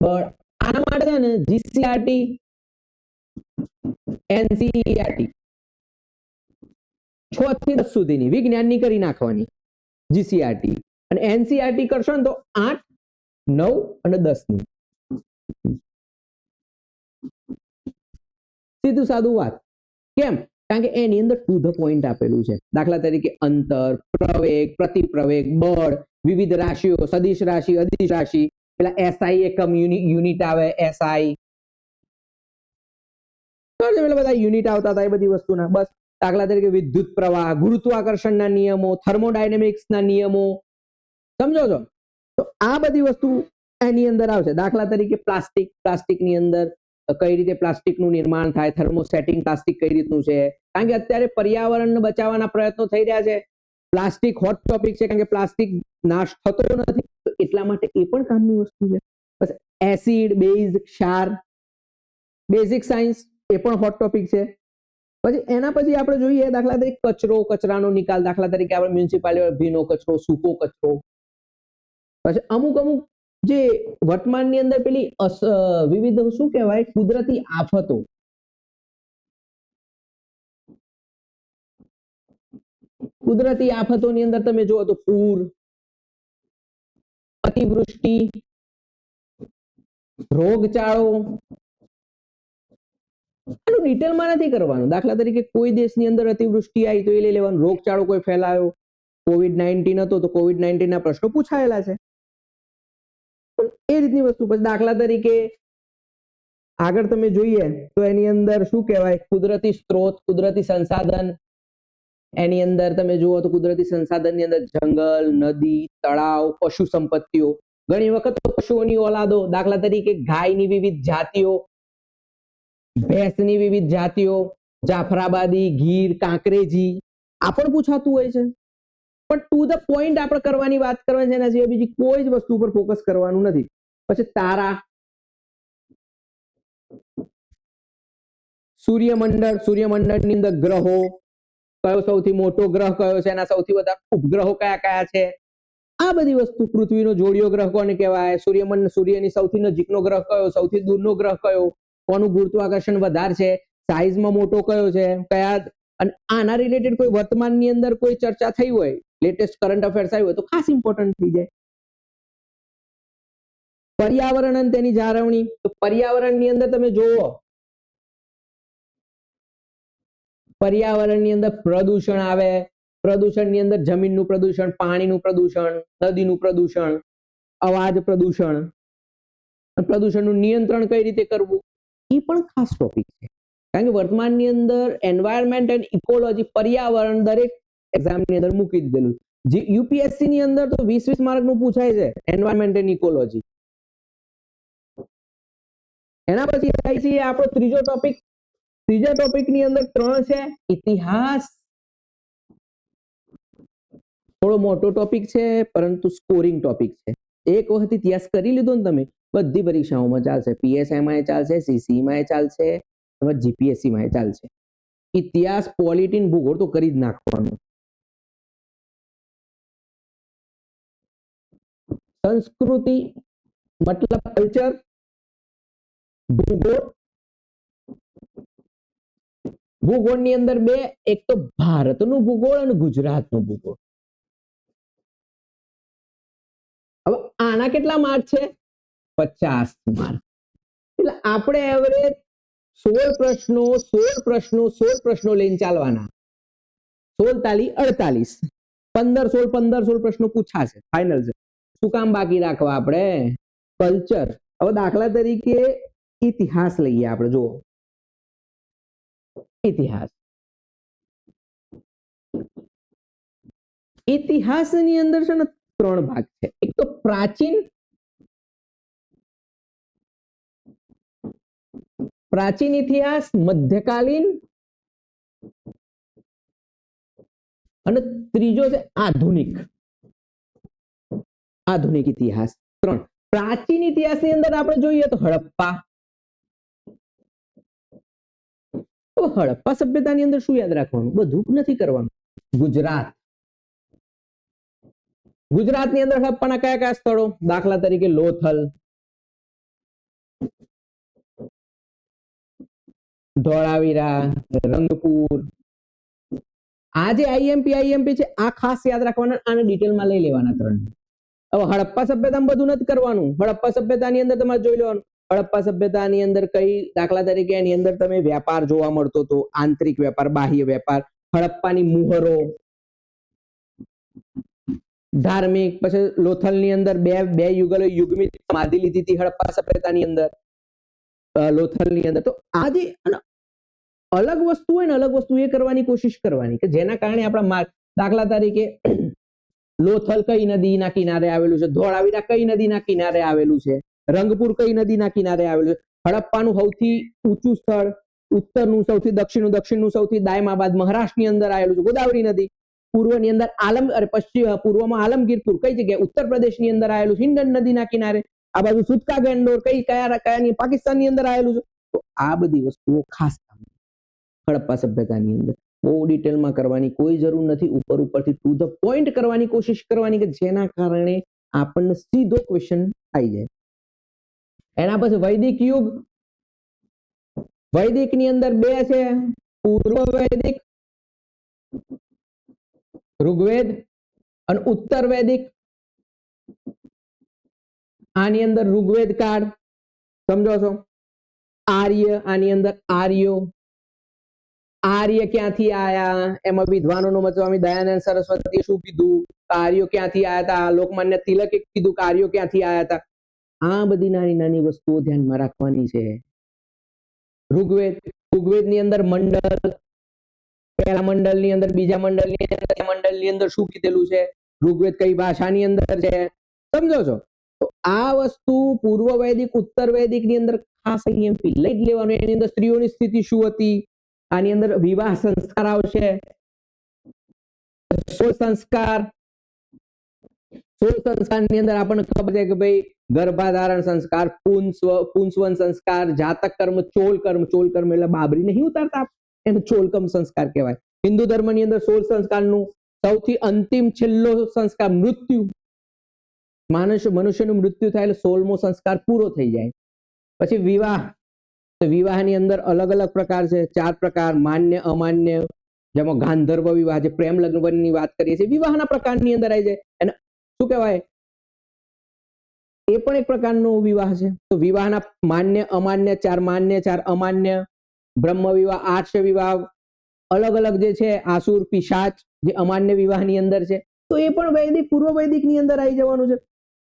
બળ, આના માટે છે ને જીસીઆરટી, એનસીઈઆરટી 6 થી 10 સુધીની વિજ્ઞાનની કરી નાખવાની જીસીઆરટી, અને એનસીઈઆરટી કરશો ને તો 8, 9 અને 10 ની. સીધું સાદું વાત. કેમ? કારણ કે એની અંદર ટુ ધ પોઈન્ટ આપેલું છે. દાખલા તરીકે અંતર, પ્રવેગ, પ્રતિપ્રવેગ, બળ, વિવિધ રાશિઓ, સદિશ રાશિ, અદિશ રાશિ, પેલા એસઆઈ એકમ યુનિટ આવે, એસઆઈ પેલા બધા યુનિટ આવતા હતા એ બધી વસ્તુના. બસ દાખલા તરીકે વિદ્યુત પ્રવાહ, ગુરુત્વાકર્ષણના નિયમો, થર્મોડાયનેમિક્સના નિયમો, સમજો છો? તો આ બધી વસ્તુ એની અંદર આવશે. દાખલા તરીકે પ્લાસ્ટિકની અંદર કઈ રીતે પ્લાસ્ટિકનું નિર્માણ થાય, થર્મોસેટિંગ પ્લાસ્ટિક કઈ રીતનું છે, કારણ કે અત્યારે પર્યાવરણને બચાવવાના પ્રયત્નો થઈ રહ્યા છે. પ્લાસ્ટિક હોટ ટોપિક છે કારણ કે પ્લાસ્ટિક નાશ થતો નથી, તો એટલા માટે એ પણ કામની વસ્તુ છે. બસ એસિડ, બેઝ, ક્ષાર, બેઝિક સાયન્સ એ પણ હોટ ટોપિક છે. પછી એના પછી આપણે જોઈએ દાખલા તરીકે કચરાનો નિકાલ. દાખલા તરીકે આપણે મ્યુનિસિપાલિટી ભીનો કચરો, સૂકો કચરો. પછી અમુક જે વર્તમાનની અંદર પેલી વિવિધ શું કહેવાય કુદરતી આફતો, કુદરતી આફતોની અંદર તમે જુઓ તો પૂર, અતિવૃષ્ટિ, રોગચાળો, આનું ડિટેલમાં નથી કરવાનું. દાખલા તરીકે કોઈ દેશની અંદર અતિવૃષ્ટિ આવી તો એ લઈ લેવાનું, રોગચાળો કોઈ ફેલાયો, COVID-19 હતો તો COVID-19 ના પ્રશ્નો પૂછાયેલા છે, એ રીતની વસ્તુ. પછી દાખલા તરીકે આગળ તમે જોઈએ તો એની અંદર શું કહેવાય કુદરતી સ્ત્રોત, કુદરતી સંસાધન. એની અંદર તમે જુઓ તો કુદરતી સંસાધનની અંદર જંગલ, નદી, તળાવ, પશુ સંપત્તિઓ. ઘણી વખત પશુઓની ઓલાદો, દાખલા તરીકે ગાયની વિવિધ જાતિઓ, ભેંસની વિવિધ જાતિઓ, જાફરાબાદી, ગીર, કાંકરેજી, આ પણ પૂછાતું હોય છે. પણ ટુ ધ પોઈન્ટ આપણે કરવાની વાત કરવાની છે, એના સિવાય બીજી કોઈ જ વસ્તુ પર ફોકસ કરવાનું નથી. પછી તારા, સૂર્યમંડળની અંદર ગ્રહો, કયો સૌથી મોટો ગ્રહ કયો છે, એના સૌથી વધારે ઉપગ્રહો કયા કયા છે, આ બધી વસ્તુ. પૃથ્વીનો જોડિયો ગ્રહ કોને કહેવાય, સૂર્યની સૌથી નજીકનો ગ્રહ કયો, સૌથી દૂરનો ગ્રહ કયો, કોનું ગુરુત્વાકર્ષણ વધારે છે, સાઈઝમાં મોટો કયો છે, કયા. અને આના રિલેટેડ કોઈ વર્તમાનની અંદર કોઈ ચર્ચા થઈ હોય, લેટેસ્ટ કરંટ અફેર્સ આવ્યું હોય તો ખાસ ઇમ્પોર્ટન્ટ થઈ જાય. પર્યાવરણ અને તેની જાળવણી. તો પર્યાવરણની અંદર તમે જુઓ, પર્યાવરણની અંદર પ્રદૂષણ આવે. પ્રદૂષણની અંદર જમીનનું પ્રદૂષણ, પાણીનું પ્રદૂષણ, નદીનું પ્રદૂષણ, અવાજ પ્રદૂષણ, પ્રદૂષણનું નિયંત્રણ કઈ રીતે કરવું, એ પણ ખાસ ટોપિક છે. કારણ કે વર્તમાનની અંદર એન્વાયરમેન્ટ એન્ડ ઇકોલોજી, પર્યાવરણ દરેક એક્ઝામની અંદર મૂકી દીધેલું. જે યુપીએસસી ની અંદર તો 20-20 માર્કનું પૂછાય છે એન્વાયરમેન્ટ એન્ડ ઇકોલોજી. એના પછી થાય છે આપણો ત્રીજો ટોપિક. ત્રીજા ટોપિકની અંદર 3 છે, ઇતિહાસ. થોડો મોટો ટોપિક છે પરંતુ સ્કોરિંગ ટોપિક છે. એક વખત ઇતિહાસ કરી લીધો ને તમે, બધી પરીક્ષાઓમાં ચાલશે. પીએસઆઈમાં ચાલશે, સીસીમાં ચાલશે, જીપીએસસીમાં ચાલશે. ઇતિહાસ, પોલિટી, ભૂગોળ તો કરી જ નાખવાનું. સંસ્કૃતિ મતલબ કલ્ચર, ભૂગોળ. ભૂગોળની અંદર બે, એક તો ભારતનું ભૂગોળ અને ગુજરાતનું ભૂગોળ. હવે આના કેટલા માર્ક છે? 50 માર્ક. એટલે આપણે એવરેજ 16 પ્રશ્નો લઈને ચાલવાના. 16 તાલી 48, 15 પ્રશ્નો પૂછાશે, ફાઇનલ છે. શું કામ બાકી રાખવા આપણે? કલ્ચર. હવે દાખલા તરીકે ઇતિહાસ લઈએ આપણે. જુઓ ઇતિહાસની અંદર છે ને 3 ભાગ છે. એક તો પ્રાચીન ઇતિહાસ, મધ્યકાલીન અને ત્રીજો છે આધુનિક ઇતિહાસ. 3. પ્રાચીન ઇતિહાસની અંદર આપણે જોઈએ તો હડપ્પા. તો હડપ્પા સભ્યતાની અંદર શું યાદ રાખવાનું? બધું નથી કરવાનું. ગુજરાતની અંદર હડપ્પાના કયા કયા સ્થળો? દાખલા તરીકે લોથલ, ધોળાવીરા, રંગપુર. આ જે આઈએમપી છે આ ખાસ યાદ રાખવાના, આને ડિટેલમાં લઈ લેવાના 3. હવે હડપ્પા સભ્યતામાં બધું નથી કરવાનું. હડપ્પા સભ્યતાની અંદર તમારે જોઈ લેવાનું હડપ્પા સભ્યતાની અંદર કઈ દાખલા તરીકે એની અંદર તમે વેપાર જોવા મળતો હતો, આંતરિક વેપાર, બાહ્ય વેપાર, હડપ્પાની મુહરો, ધાર્મિક, પછી લોથલની અંદર બે યુગલો યુગમિત સમાધિ લીધી હતી હડપ્પા સભ્યતાની અંદર, લોથલની અંદર. તો આ જે અલગ વસ્તુ હોય ને, અલગ વસ્તુ એ કરવાની કોશિશ કરવાની કે જેના કારણે આપણા દાખલા તરીકે લોથલ કઈ નદીના કિનારે આવેલું છે, ધોળાવીરા કઈ નદીના કિનારે આવેલું છે, રંગપુર કઈ નદીના કિનારે આવેલું છે, હડપ્પાનું સૌથી ઊંચું સ્થળ, ઉત્તરનું સૌથી દક્ષિણનું સૌથી દાયમાબાદ મહારાષ્ટ્રની અંદર આવેલું છે ગોદાવરી નદી, પૂર્વની અંદર પૂર્વમાં આલમગીરપુર કઈ જગ્યાએ ઉત્તર પ્રદેશની અંદર આવેલું છે હિંડન નદીના કિનારે, આ બાજુ સુતકા ગેંડોર કયાની પાકિસ્તાનની અંદર આવેલું છે. તો આ બધી વસ્તુઓ ખાસ હડપ્પા સભ્યતાની અંદર બહુ ડિટેલમાં કરવાની કોઈ જરૂર નથી, ઉપરથી ટુ ધ પોઈન્ટ કરવાની કોશિશ કરવાની કે જેના કારણે આપણને સીધો ક્વેશ્ચન આવી જાય. એના પછી વૈદિક યુગ, વૈદિક ની અંદર બે છે, પૂર્વ વૈદિક ઋગ્વેદ અને ઉત્તર વૈદિક. આની અંદર ઋગ્વેદ કાળ સમજો છો, આર્ય, આની અંદર આર્યો, આર્ય ક્યાંથી આયા, એમાં વિદ્વાનોનો મત સ્વામી દયાનંદ સરસ્વતીએ શું કીધું, આર્યો ક્યાંથી આયા હતા, લોકમાન્ય તિલકે કીધું કે આર્યો ક્યાંથી આયા હતા. આ બધી નાની નાની વસ્તુઓ ધ્યાનમાં રાખવાની છે. ઋગ્વેદ ની અંદર મંડળ, પહેલા મંડળની અંદર, બીજા મંડળની અંદર શું કીધેલું છે, ઋગ્વેદ કઈ ભાષાની અંદર છે, સમજો છો. તો આ વસ્તુ પૂર્વ વૈદિક ઉત્તર વૈદિક ની અંદર ખાસ લઈ લેવાનું. એની અંદર સ્ત્રીઓની સ્થિતિ શું હતી, આની અંદર વિવાહ સંસ્કાર આવશે, 16 સંસ્કારની અંદર આપણને ખબર છે કે ભાઈ ગર્ભાધારણ સંસ્કાર, પુંસવન સંસ્કાર, જાતક કર્મ, ચોલ કર્મ એટલે બાબરી નહીં ઉતારતા એને ચોલકમ સંસ્કાર કહેવાય. હિન્દુ ધર્મની અંદર 16 સંસ્કારનું સૌથી અંતિમ છેલ્લો સંસ્કાર મૃત્યુ, મનુષ્યનું મૃત્યુ થાય એટલે 16મો સંસ્કાર પૂરો થઈ જાય. પછી વિવાહ, તો વિવાહની અંદર અલગ અલગ પ્રકાર છે, 4 પ્રકાર, માન્ય, અમાન્ય, જેમાં ગાંધર્વ વિવાહ, જે પ્રેમ લગ્નની વાત કરીએ છીએ, વિવાહના પ્રકારની અંદર આવી જાય. અને શું કહેવાય, એ પણ એક પ્રકારનો વિવાહ છે. તો વિવાહના માન્ય, અમાન્ય, 4 માન્ય, 4 અમાન્ય, બ્રહ્મ વિવાહ, આર્ષ વિવાહ, અલગ અલગ જે છે, આસુર, પિશાચ, જે અમાન્ય વિવાહની અંદર છે. તો એ પણ વૈદિક, પૂર્વ વૈદિક ની અંદર આવી જવાનું છે.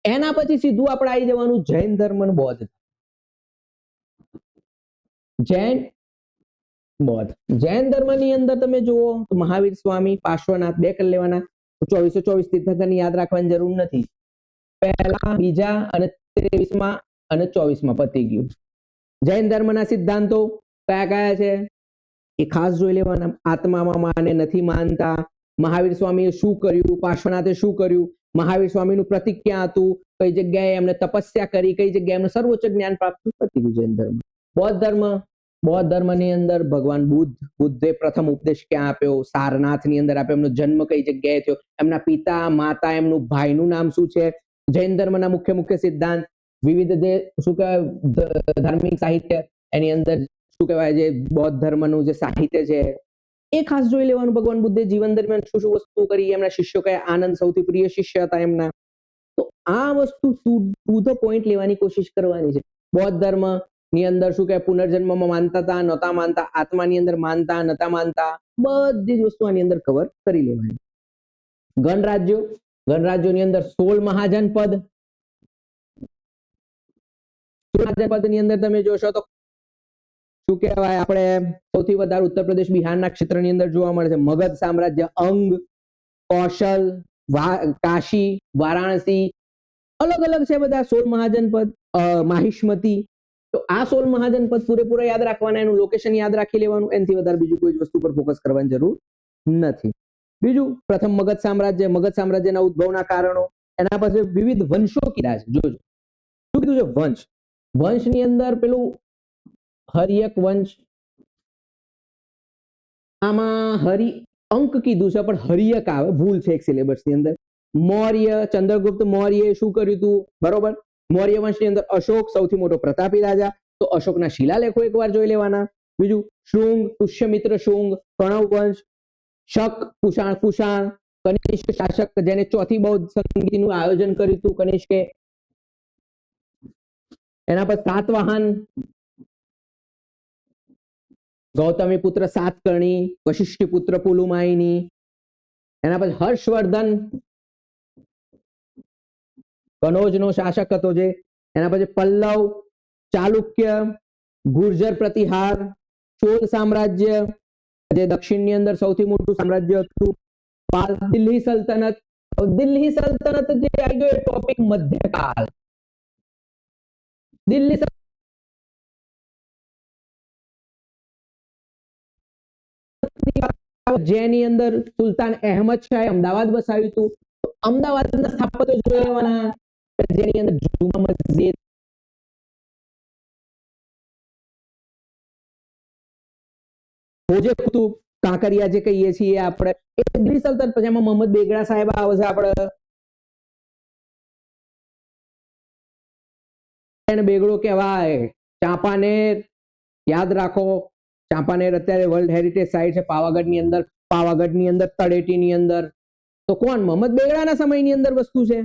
એના પછી સીધું આપણે આવી જવાનું જૈન ધર્મ અને બૌદ્ધ. જૈન ધર્મની અંદર તમે જુઓ તો મહાવીર સ્વામી, પાર્શ્વનાથ, 2 કરી લેવાના. 2424 તીર્થંકરની યાદ રાખવાની જરૂર નથી. પહેલા, બીજા અને 23માં અને 24માં પતી ગયું. જૈન ધર્મના સિદ્ધાંતો કયા કયા છે એ ખાસ જોઈ લેવાના. આત્મામાં માને નથી માનતા, મહાવીર સ્વામીએ શું કર્યું, પાર્શ્વનાથે શું કર્યું, મહાવીર સ્વામીનું પ્રતીક ક્યાં હતું, કઈ જગ્યાએ એમને તપસ્યા કરી, કઈ જગ્યાએ એમને સર્વોચ્ચ જ્ઞાન પ્રાપ્ત થયું, જૈન ધર્મ. બૌદ્ધ ધર્મની અંદર ભગવાન બુદ્ધે પ્રથમ ઉપદેશ ક્યાં આપ્યો, સારનાથની અંદર આપ્યો. એમનો જન્મ કઈ જગ્યાએ થયો, એમના પિતા, માતા, એમનું ભાઈનું નામ શું છે. જૈન ધર્મના મુખ્ય સિદ્ધાંત, વિવિધ જે શું કહેવાય ધાર્મિક સાહિત્ય, એની અંદર શું કહેવાય જે બૌદ્ધ ધર્મનું જે સાહિત્ય છે એ ખાસ જોઈ લેવાનું. ભગવાન બુદ્ધે જીવન દરમિયાન શું શું વસ્તુ કરી, એમના શિષ્યો કયા, આનંદ સૌથી પ્રિય શિષ્ય હતા એમના. તો આ વસ્તુ ટુ ધ પોઈન્ટ લેવાની કોશિશ કરવાની છે. બૌદ્ધ ધર્મ ની અંદર શું કે પુનર્જન્મમાં માનતા હતા, નહોતા માનતા, આત્માની અંદર માનતા, નહોતા માનતા, બધી જ વસ્તુ આની અંદર કવર કરી લેવાની. ગણરાજ્યોની અંદર 16 મહાજનપદ. ની અંદર તમે જોશો તો શું કહેવાય, આપણે સૌથી વધારે ઉત્તર પ્રદેશ, બિહારના ક્ષેત્રની અંદર જોવા મળે છે. મગધ સામ્રાજ્ય, અંગ, કૌશલ, કાશી, વારાણસી, અલગ અલગ છે બધા 16 મહાજનપદ. માહિષ્મતી. તો આ 16 મહાજનપદ પૂરેપૂરા યાદ રાખવાના, એનું લોકેશન યાદ રાખી લેવાનું. એનાથી વધારે બીજું કોઈ વસ્તુ પર ફોકસ કરવાની જરૂર નથી. બીજું, પ્રથમ મગધ સામ્રાજ્યના ઉદ્ભવના કારણો, એના પછી વિવિધ વંશો કીધા છે. જોજો શું કીધું છે, વંશની અંદર પેલું હરિયક વંશ, આમાં અંક કીધું છે પણ હરિયક આવે, ભૂલ છે એક સિલેબસ ની અંદર. મૌર્ય, ચંદ્રગુપ્ત મૌર્ય શું કર્યું હતું, બરોબર. મૌર્ય વંશની અંદર અશોક સૌથી મોટો પ્રતાપી રાજા, તો અશોકના શિલાલેખો એકવાર જોઈ લેવાના. બીજું, શુંગ, પુષ્યમિત્ર શુંગ, પ્રણવ વંશ, શક, કુષાણ, કનિષ્ક શાસક, જેને ચોથી બૌદ્ધ સંધિનું આયોજન કર્યું હતું કનિષ્કે. એના પર સાતવાહન, ગૌતમી પુત્ર સાતકર્ણી, વશિષ્ઠ પુત્ર પુલુમાઈની. એના પછી હર્ષવર્ધન, કનોજ નો શાસક હતો જે. એના પછી પલ્લવ, ચાલુક્ય, ગુર્જર પ્રતિહાર, ચોલ સામ્રાજ્ય જે દક્ષિણની અંદર સૌથી મોટું સામ્રાજ્ય હતું, દિલ્હી સલ્તનત. દિલ્હી સલ્તનત જે આવી ગયો ટોપિક મધ્યકાલ. દિલ્હી જેની અંદર સુલતાન અહેમદ શાહે અમદાવાદ વસાવ્યું હતું. અમદાવાદના સ્થાપત્યો જોઈ લેવાના, જેની અંદર જુમા મસ્જિદ, ખોજે કુતુબ, કાંકરિયા જે કહીએ છીએ આપણે, એ દિલ્હી સલ્તનત. પછી એમાં મોહમ્મદ બેગડા સાહેબ આવે છે આપણે, બેગડો કહેવાય. ચાંપાનેર યાદ રાખો, ચાંપાનેર અત્યારે વર્લ્ડ હેરિટેજ સાઇટ છે પાવાગઢની અંદર. પાવાગઢની અંદર તળેટીની અંદર તો કોણ? મોહમ્મદ બેગડાના સમયની અંદર વસ્તુ છે.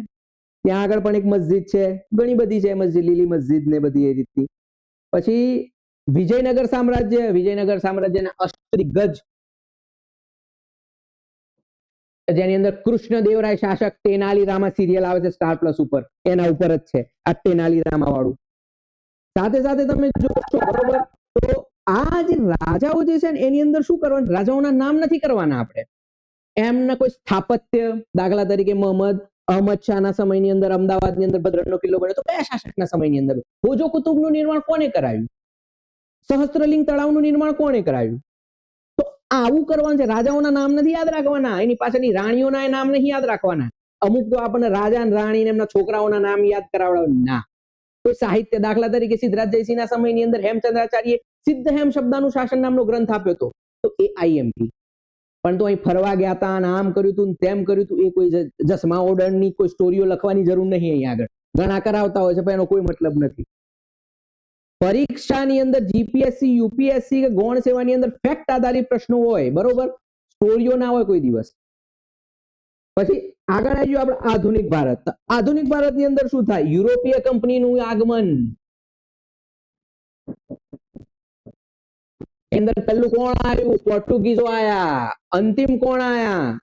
ત્યાં આગળ પણ એક મસ્જિદ છે, ઘણી બધી છે મસ્જિદ, લીલી મસ્જિદ ને બધી એ રીતની. પછી વિજયનગર સામ્રાજ્ય, વિજયનગર સામ્રાજ્યના અષ્ટદિગ્ગજ, જેની અંદર કૃષ્ણદેવરાય શાસક, તેનાલી રામા સિરિયલ આવે છે સ્ટાર પ્લસ ઉપર, એના ઉપર જ છે આ તેનાલી રામા વાળું. સાથે સાથે તમે જોશો બરોબર, તો આ જે રાજાઓ જે છે ને એની અંદર શું કરવાનું, રાજાઓના નામ નથી કરવાના આપણે, એમના કોઈ સ્થાપત્ય, દાખલા તરીકે મોહમ્મદ અહમદ શાહના સમયની અંદર અમદાવાદની અંદર ભદ્રનો કિલ્લો બન્યો તો કયા શાસકના સમયની અંદર? ખોજો કુતુબનું નિર્માણ કોને કરાવ્યું? સહસ્ત્રલિંગ તળાવનું નિર્માણ કોને કરાવ્યું? તો આવું કરવાનું છે. રાજાઓના નામ નથી યાદ રાખવાના, એની પાછળની રાણીઓના નામ નહીં યાદ રાખવાના. અમુક તો આપણને રાજા અને રાણી એમના છોકરાઓના નામ યાદ કરાવડાવે ના. કોઈ સાહિત્ય, દાખલા તરીકે સિદ્ધરાજ જયસિંહના સમયની અંદર હેમચંદ્રાચાર્ય સિદ્ધ હેમ શબ્દનું શાસન નામનો ગ્રંથ આપ્યો હતો, તો એ આઈએમપી. પણ તો અહીં ફરવા ગયા હતા, આમ કર્યું હતું તેમ કર્યું હતું, એ કોઈ જસમા ઓર્ડરની કોઈ સ્ટોરીઓ લખવાની જરૂર નહીં. અહીંયા આગળ ઘણા કરાવતા હોય છે પણ એનો કોઈ મતલબ નથી. પરીક્ષાની અંદર જીપીએસસી, યુપીએસસી કે ગૌણ સેવાની અંદર ફેક્ટ આધારિત પ્રશ્નો હોય, બરોબર, સ્ટોરીઓ ના હોય કોઈ દિવસ. પછી આગળ આવી ગયું આપણે આધુનિક ભારત. આધુનિક ભારતની અંદર શું થાય? યુરોપીય કંપનીનું આગમન. અંદર પહેલું કોણ આવ્યું? પોર્ટુગીઝો આયા. અંતિમ કોણ આયા?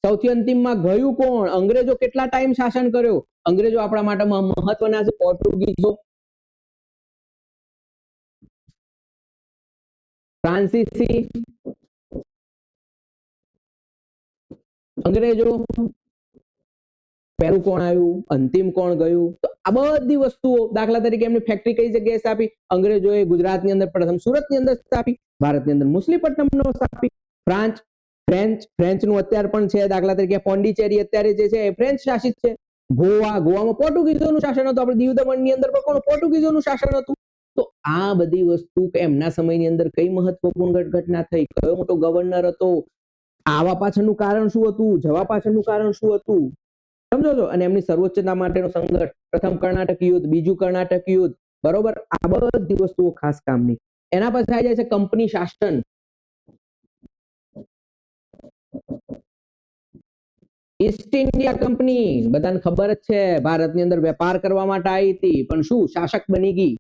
સૌથી અંતિમમાં ગયું કોણ? અંગ્રેજો કેટલા ટાઈમ શાસન કર્યો? અંગ્રેજો આપણા માટે મહત્વના છે. પોર્ટુગીઝો, ફ્રાન્સીસી, અંગ્રેજો. પહેલું કોણ આવ્યું? અંતિમ કોણ ગયું? તો આ બધી વસ્તુઓ, દાખલા તરીકે એમની ફેક્ટરી કઈ જગ્યાએ સ્થાપી? અંગ્રેજોએ ગુજરાતની અંદર પ્રથમ સુરતની અંદર સ્થાપી, ભારતની અંદર મુસલીપટ્ટનમનો સ્થાપી. ફ્રેન્ચનું અત્યારે પણ છે, દાખલા તરીકે પોંડિચેરી અત્યારે જે છે એ ફ્રેન્ચ શાસિત છે. ગોવામાં પોર્ટુગીઝોનું શાસન હતું. આપણે દીવ દમણની અંદર પણ કોણ? પોર્ટુગીઝોનું શાસન હતું. તો આ બધી વસ્તુ એમના સમયની અંદર કઈ મહત્વપૂર્ણ ઘટના થઈ, કયો મોટો ગવર્નર હતો, આવા પાછળનું કારણ શું હતું, જવા પાછળનું કારણ શું હતું, સમજો છો? અને એમની સર્વોચ્ચતા માટેનો સંઘર્ષ, પ્રથમ કર્ણાટક યુદ્ધ, બીજું કર્ણાટક યુદ્ધ, બરોબર, આ બધી વસ્તુઓ ખાસ કામની. એના પછી આવી જાય છે કંપની શાસન. ઈસ્ટ ઇન્ડિયા કંપની બધાને ખબર જ છે, ભારતની અંદર વેપાર કરવા માટે આવી હતી, પણ શું શાસક બની ગઈ,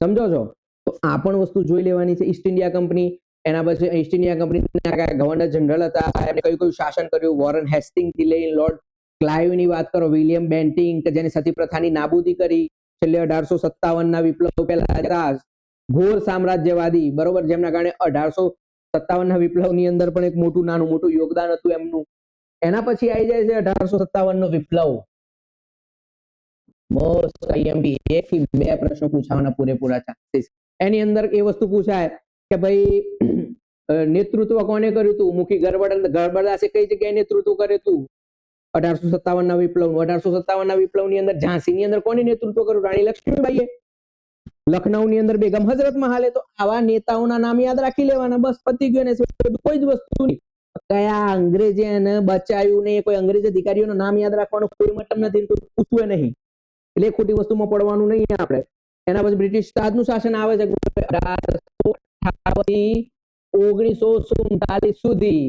સમજો છો? તો આ પણ વસ્તુ જોઈ લેવાની છે. ઈસ્ટ ઇન્ડિયા કંપની, એના પછી ઈસ્ટ ઇન્ડિયા કંપનીના ગવર્નર જનરલ હતા, એમને કયું કયું શાસન કર્યું? વોરન હેસ્ટિંગ થી લઈને લોર્ડ ક્લાઇવની વાત કરો, વિલિયમ બેન્ટિંગ કે જેની સતી પ્રથાની નાબૂદી કરી, છેલ્લે 1857ના વિપ્લવ પહેલા ઘોર સામ્રાજ્યવાદી, બરોબર, જેમના કારણે 1857ના વિપ્લવની અંદર પણ એક મોટું નાનું મોટું યોગદાન હતું એમનું. એના પછી આવી જાય છે 1857નો વિપ્લવ. મોસ્ટ આઈએમપી 1 થી 2 પ્રશ્નો પૂછાવાના પૂરેપૂરા ચાન્સીસ. એની અંદર એ વસ્તુ પૂછાય કે ભાઈ નેતૃત્વ કોને કર્યું હતું? મુખી ગરબડદાસે કઈ જગ્યાએ નેતૃત્વ કર્યું હતું? 1857ના વિપ્લવ. 1857ના વિપ્લવની અંદર ઝાંસીની અંદર કોને નેતૃત્વ કર્યું? રાણી લક્ષ્મીબાઈએ. લખનઉની અંદર બેગમ હઝરત મહાલે. તો આવા નેતાઓના નામ યાદ રાખી લેવાના, બસ પતી ગયું. ને કોઈ જ વસ્તુ નહીં. કયા અંગ્રેજે એને બચાવ્યું ને કોઈ અંગ્રેજ અધિકારીઓના નામ યાદ રાખવાનો કોઈ મતલબ નથી, પૂછવું નહીં, એટલે ખોટી વસ્તુમાં પડવાનું નહીં આપણે. એના પછી બ્રિટિશ તાજનું શાસન આવે છે 1858 થી 1947 સુધી.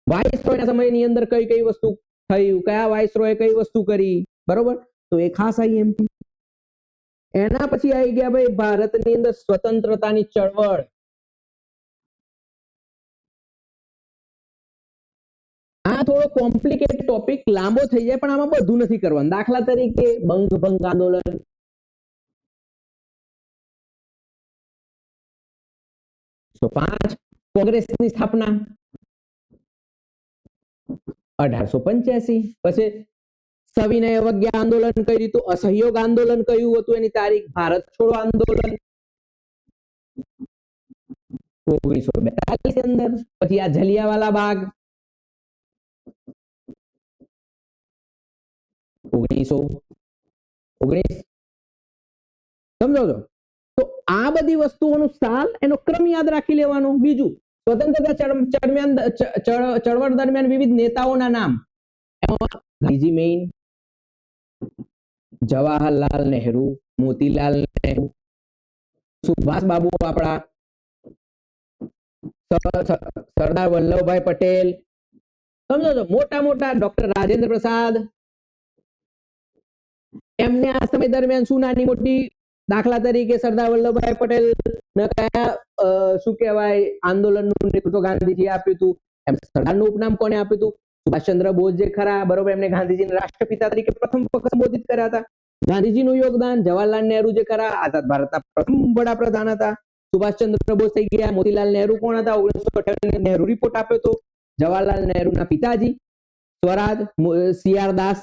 વાઇસરોયના સમયની અંદર કઈ કઈ વસ્તુ થયું, કયા વાઇસરોય કઈ વસ્તુ કરી, બરોબર? તો એ ખાસ આઈએમપી. એના પછી આવી ગયા ભાઈ ભારતની અંદર સ્વતંત્રતાની ચળવળ. આ થોડો કોમ્પ્લિકેટેડ ટોપિક, લાંબો થઈ જાય, પણ આમાં બધું નથી કરવાનું. દાખલા તરીકે બંગભંગ આંદોલન, 5 કોંગ્રેસની સ્થાપના 1885, પછી સવિનય અવજ્ઞા આંદોલન કર્યું હતું, અસહયોગ આંદોલન કયું હતું, એની તારીખ ભારત છોડો આંદોલન 1942 અંદર, પછી આ જલિયાવાલા બાગ 1919, સમજો છો? તો આ બધી વસ્તુઓનું સાલ, એનો ક્રમ યાદ રાખી લેવાનો. બીજું, સ્વતંત્રતા ચળવળ દરમિયાન વિવિધ નેતાઓના નામ, ગાંધીજી મેઇન, જવાહરલાલ નહેરુ, મોતીલાલ નહેરુ, સુભાષ બાબુ આપણા, સરદાર વલ્લભભાઈ પટેલ, સમજો છો? મોટા મોટા ડોક્ટર રાજેન્દ્ર પ્રસાદ, એમને આ સમય દરમિયાન શું નાની મોટી, દાખલા તરીકે સરદાર વલ્લભભાઈ પટેલ કયા શું કહેવાય આંદોલનનું નેતૃત્વ ગાંધીજી આપ્યું હતું, એમ સરદારનું ઉપનામ કોને આપ્યું હતું? સુભાષચંદ્ર બોઝ જે ખરા, બરોબર, એમને ગાંધીજીને રાષ્ટ્રપિતા તરીકે પ્રથમ વખત સંબોધિત કર્યા હતા. ગાંધીજીનું યોગદાન, જવાહરલાલ નહેરુ જે ખરા આઝાદ ભારતના પ્રથમ વડાપ્રધાન હતા. સુભાષચંદ્ર બોઝ થઈ ગયા. મોતીલાલ નહેરુ કોણ હતા? 1958 નહેરુ રિપોર્ટ આપ્યો હતો. જવાહરલાલ નહેરુના પિતાજી સ્વરાજ, સીઆર દાસ,